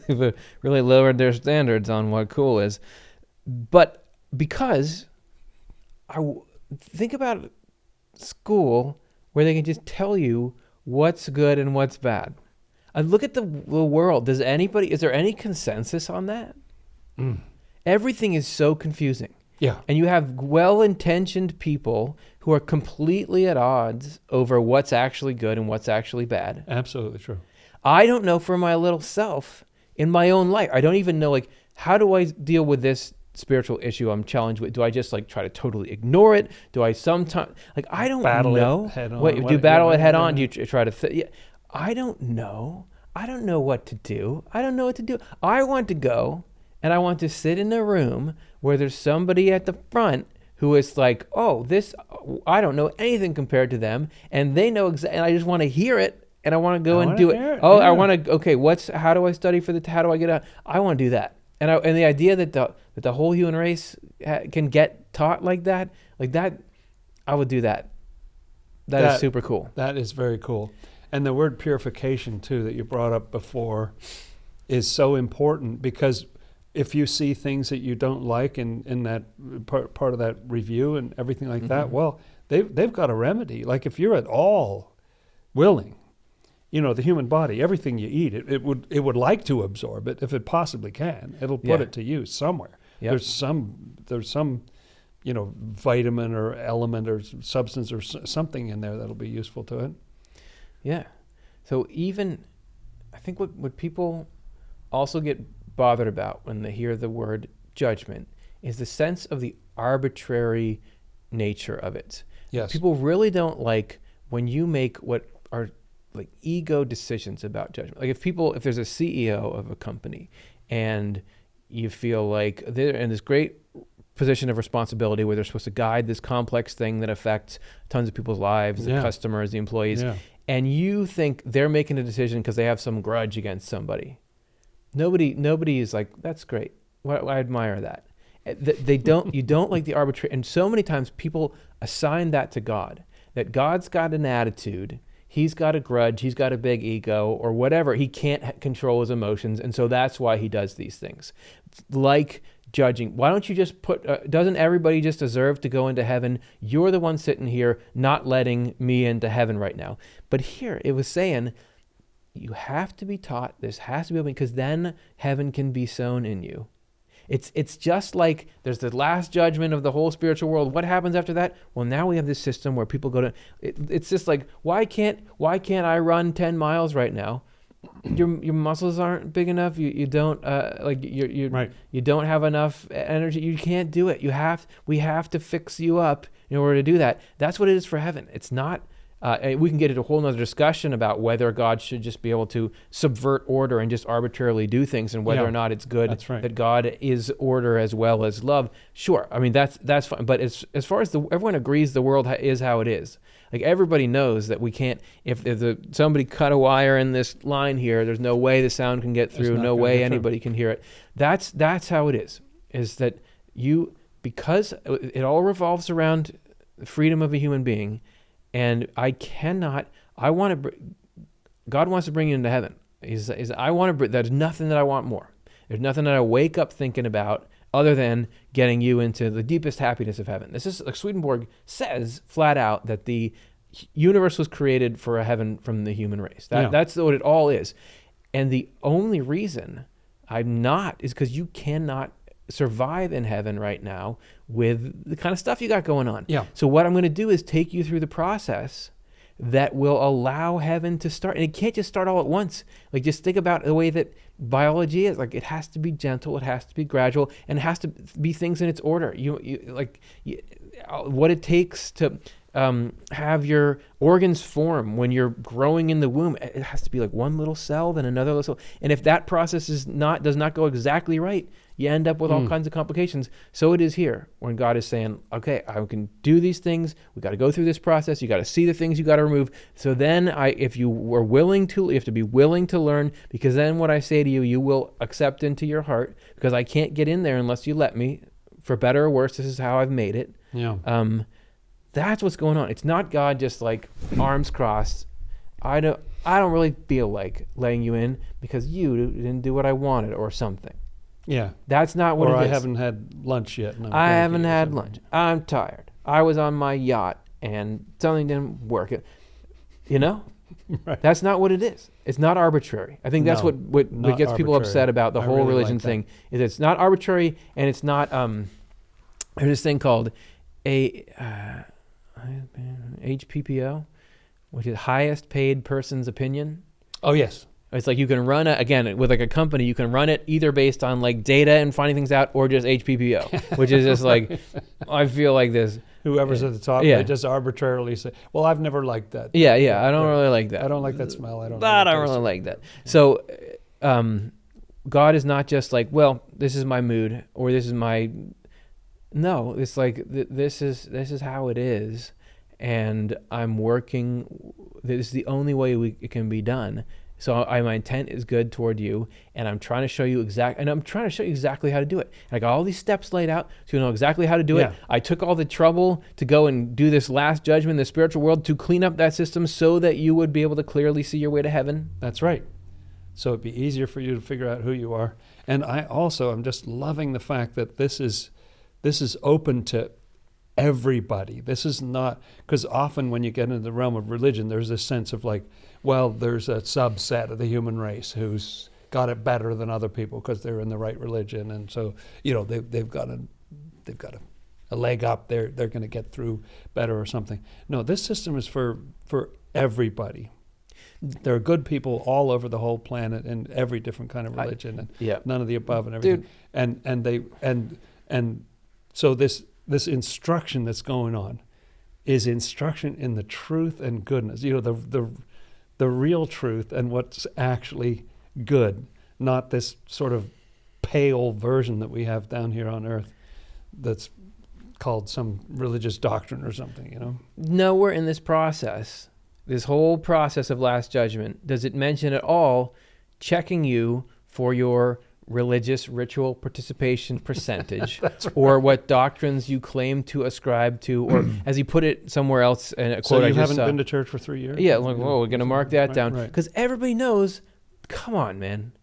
They've really lowered their standards on what cool is. But because think about school where they can just tell you what's good and what's bad. Look at the world. Is there any consensus on that? Everything is so confusing. Yeah. And you have well-intentioned people who are completely at odds over what's actually good and what's actually bad. Absolutely true. I don't know for my little self in my own life. I don't even know, how do I deal with this spiritual issue I'm challenged with? Do I just try to totally ignore it? Do I sometimes, I don't know. It head on. Wait, do you battle it head on? Do you try to, I don't know. I don't know what to do. I don't know what to do. I want to go and I want to sit in a room where there's somebody at the front who is I don't know anything compared to them, and they know and I just want to hear it, and I want to go and do it. I want to, how do I study for how do I get out? I want to do that. And the idea that the whole human race can get taught like that, I would do that. That is super cool. That is very cool. And the word purification, too, that you brought up before is so important, because if you see things that you don't like in that part of that review and everything like that, well, they've got a remedy. If you're at all willing, the human body, everything you eat, it would like to absorb it if it possibly can. It'll put it to use somewhere. Yep. There's some vitamin or element or substance or something in there that'll be useful to it. Yeah. So I think what people also get bothered about when they hear the word judgment is the sense of the arbitrary nature of it. Yes. People really don't like when you make what are ego decisions about judgment. If there's a CEO of a company and you feel like they're in this great position of responsibility where they're supposed to guide this complex thing that affects tons of people's lives, the customers, the employees, and you think they're making a decision because they have some grudge against somebody. Nobody is like, that's great. I admire that. You don't like the arbitrary, and so many times people assign that to God, that God's got an attitude, he's got a grudge, he's got a big ego, or whatever. He can't control his emotions, and so that's why he does these things. Like judging. Why don't you just doesn't everybody just deserve to go into heaven? You're the one sitting here not letting me into heaven right now. But here it was saying, you have to be taught, this has to be open, because then heaven can be sown in you. It's just like there's the last judgment of the whole spiritual world. What happens after that? Well, now we have this system where people go to, it's just like, why can't I run 10 miles right now? Your muscles aren't big enough. You don't you don't have enough energy. You can't do it. We have to fix you up in order to do that. That's what it is for heaven. It's not. We can get into a whole nother discussion about whether God should just be able to subvert order and just arbitrarily do things, and whether or not it's good that God is order as well as love. Sure, I mean that's fine. But as far as everyone agrees the world is how it is. Everybody knows that we can't. If somebody cut a wire in this line here, there's no way the sound can get through. No way anybody can hear it. That's how it is. Is that because it all revolves around the freedom of a human being. And God wants to bring you into heaven. There's nothing that I want more. There's nothing that I wake up thinking about other than getting you into the deepest happiness of heaven. This is, Swedenborg says flat out that the universe was created for a heaven from the human race. That's what it all is. And the only reason I'm not is because you cannot survive in heaven right now with the kind of stuff you got going on. Yeah. So what I'm going to do is take you through the process that will allow heaven to start. And it can't just start all at once. Just think about the way that biology is. It has to be gentle, it has to be gradual, and it has to be things in its order. What it takes to have your organs form when you're growing in the womb. It has to be like one little cell, then another little cell. And if that process does not go exactly right, you end up with all kinds of complications. So it is here when God is saying, okay, I can do these things. We got to go through this process. You got to see the things you got to remove. So then if you were willing to, you have to be willing to learn, because then what I say to you, you will accept into your heart, because I can't get in there unless you let me. For better or worse, this is how I've made it. Yeah. That's what's going on. It's not God just like arms crossed. I don't really feel like letting you in because you didn't do what I wanted or something. Yeah. That's not what it is. Or I haven't had lunch yet. I haven't had lunch. I'm tired. I was on my yacht and something didn't work. You know? Right. That's not what it is. It's not arbitrary. I think that's what gets people upset about the whole religion thing. Is it's not arbitrary, and it's not there's this thing called HPPO, which is highest paid person's opinion. Oh, yes. It's like you can run again with like a company, you can run it either based on like data and finding things out, or just HPPO, which is just like, I feel like this. Whoever's at the top, they just arbitrarily say, well, I've never liked that. Yeah, I don't really like that. I don't like that smell. I don't really like that. So God is not just like, well, this is my mood, or this is my... No, it's like this is how it is, and I'm working. This is the only way it can be done. So my intent is good toward you, and I'm trying to show you exactly how to do it. I got all these steps laid out, so you know exactly how to do it. I took all the trouble to go and do this last judgment in the spiritual world to clean up that system so that you would be able to clearly see your way to heaven. That's right. So it'd be easier for you to figure out who you are. And I'm just loving the fact that this is open to everybody. This is not, because often when you get into the realm of religion, there's this sense of like, well, there's a subset of the human race who's got it better than other people because they're in the right religion, and so they've got a leg up. They're going to get through better or something. No, this system is for everybody. There are good people all over the whole planet in every different kind of religion, and none of the above and everything. Dude. And so this instruction that's going on is instruction in the truth and goodness. The real truth and what's actually good, not this sort of pale version that we have down here on earth that's called some religious doctrine or something, Nowhere in this process, this whole process of Last Judgment, does it mention at all checking you for your religious ritual participation percentage, right. or what doctrines you claim to ascribe to, or as he put it somewhere else in a quote I just saw. So you haven't been to church for 3 years? Yeah, like, we're going to mark that down. Right. Because everybody knows, come on, man.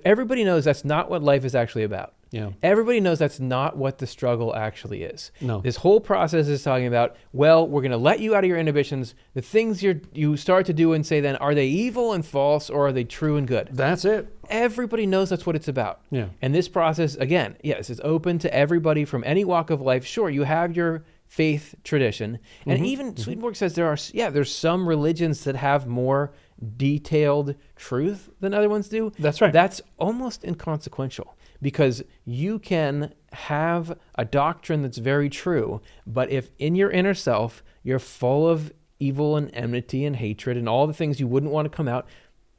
Everybody knows that's not what life is actually about. Yeah. Everybody knows that's not what the struggle actually is. No. This whole process is talking about, well, we're going to let you out of your inhibitions. The things you start to do and say then, are they evil and false, or are they true and good? That's it. Everybody knows that's what it's about. Yeah. And this process, again, yes, is open to everybody from any walk of life. Sure, you have your faith tradition. And even Swedenborg says there's some religions that have more detailed truth than other ones do. That's right. That's almost inconsequential, because you can have a doctrine that's very true, but if in your inner self you're full of evil and enmity and hatred and all the things you wouldn't want to come out,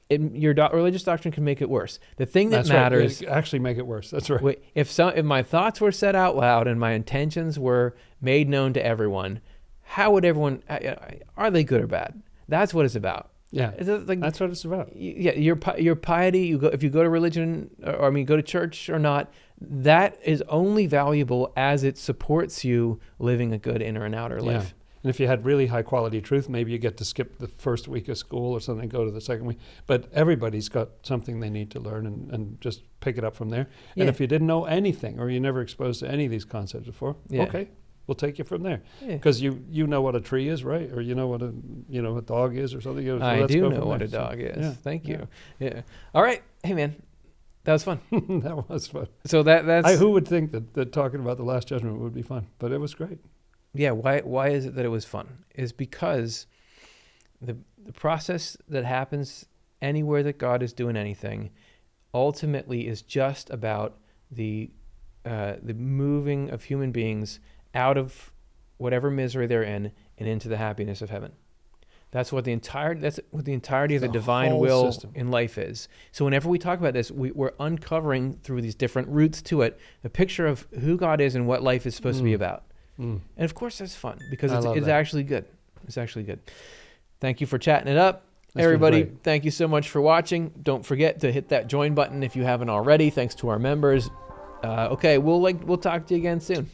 your religious doctrine can make it worse. The thing that matters... Right. Actually make it worse. That's right. If my thoughts were said out loud and my intentions were made known to everyone, how would everyone... Are they good or bad? That's what it's about. Yeah, that's what it's about. Yeah, your piety. If you go to religion, go to church or not, that is only valuable as it supports you living a good inner and outer life. And if you had really high quality truth, maybe you get to skip the first week of school or something, go to the second week. But everybody's got something they need to learn, and just pick it up from there. And if you didn't know anything, or you never exposed to any of these concepts before, okay, we'll take you from there. Because you know what a tree is, right? Or you know what a dog is, or something. So I do know what a dog is. Yeah. Thank you. Yeah. All right. Hey, man. That was fun. That was fun. So that's... who would think that talking about the Last Judgment would be fun? But it was great. Yeah. Why is it that it was fun? Is because the process that happens anywhere that God is doing anything ultimately is just about the moving of human beings out of whatever misery they're in and into the happiness of heaven. That's what the entirety of the divine whole will system. in life is. So whenever we talk about this, we're uncovering through these different roots to it a picture of who God is and what life is supposed to be about. And of course, that's fun because it's that. actually good. It's actually good. Thank you for chatting it up. That's Everybody, been great. thank you so much for watching. Don't forget to hit that join button if you haven't already. Thanks to our members. Okay, we'll talk to you again soon.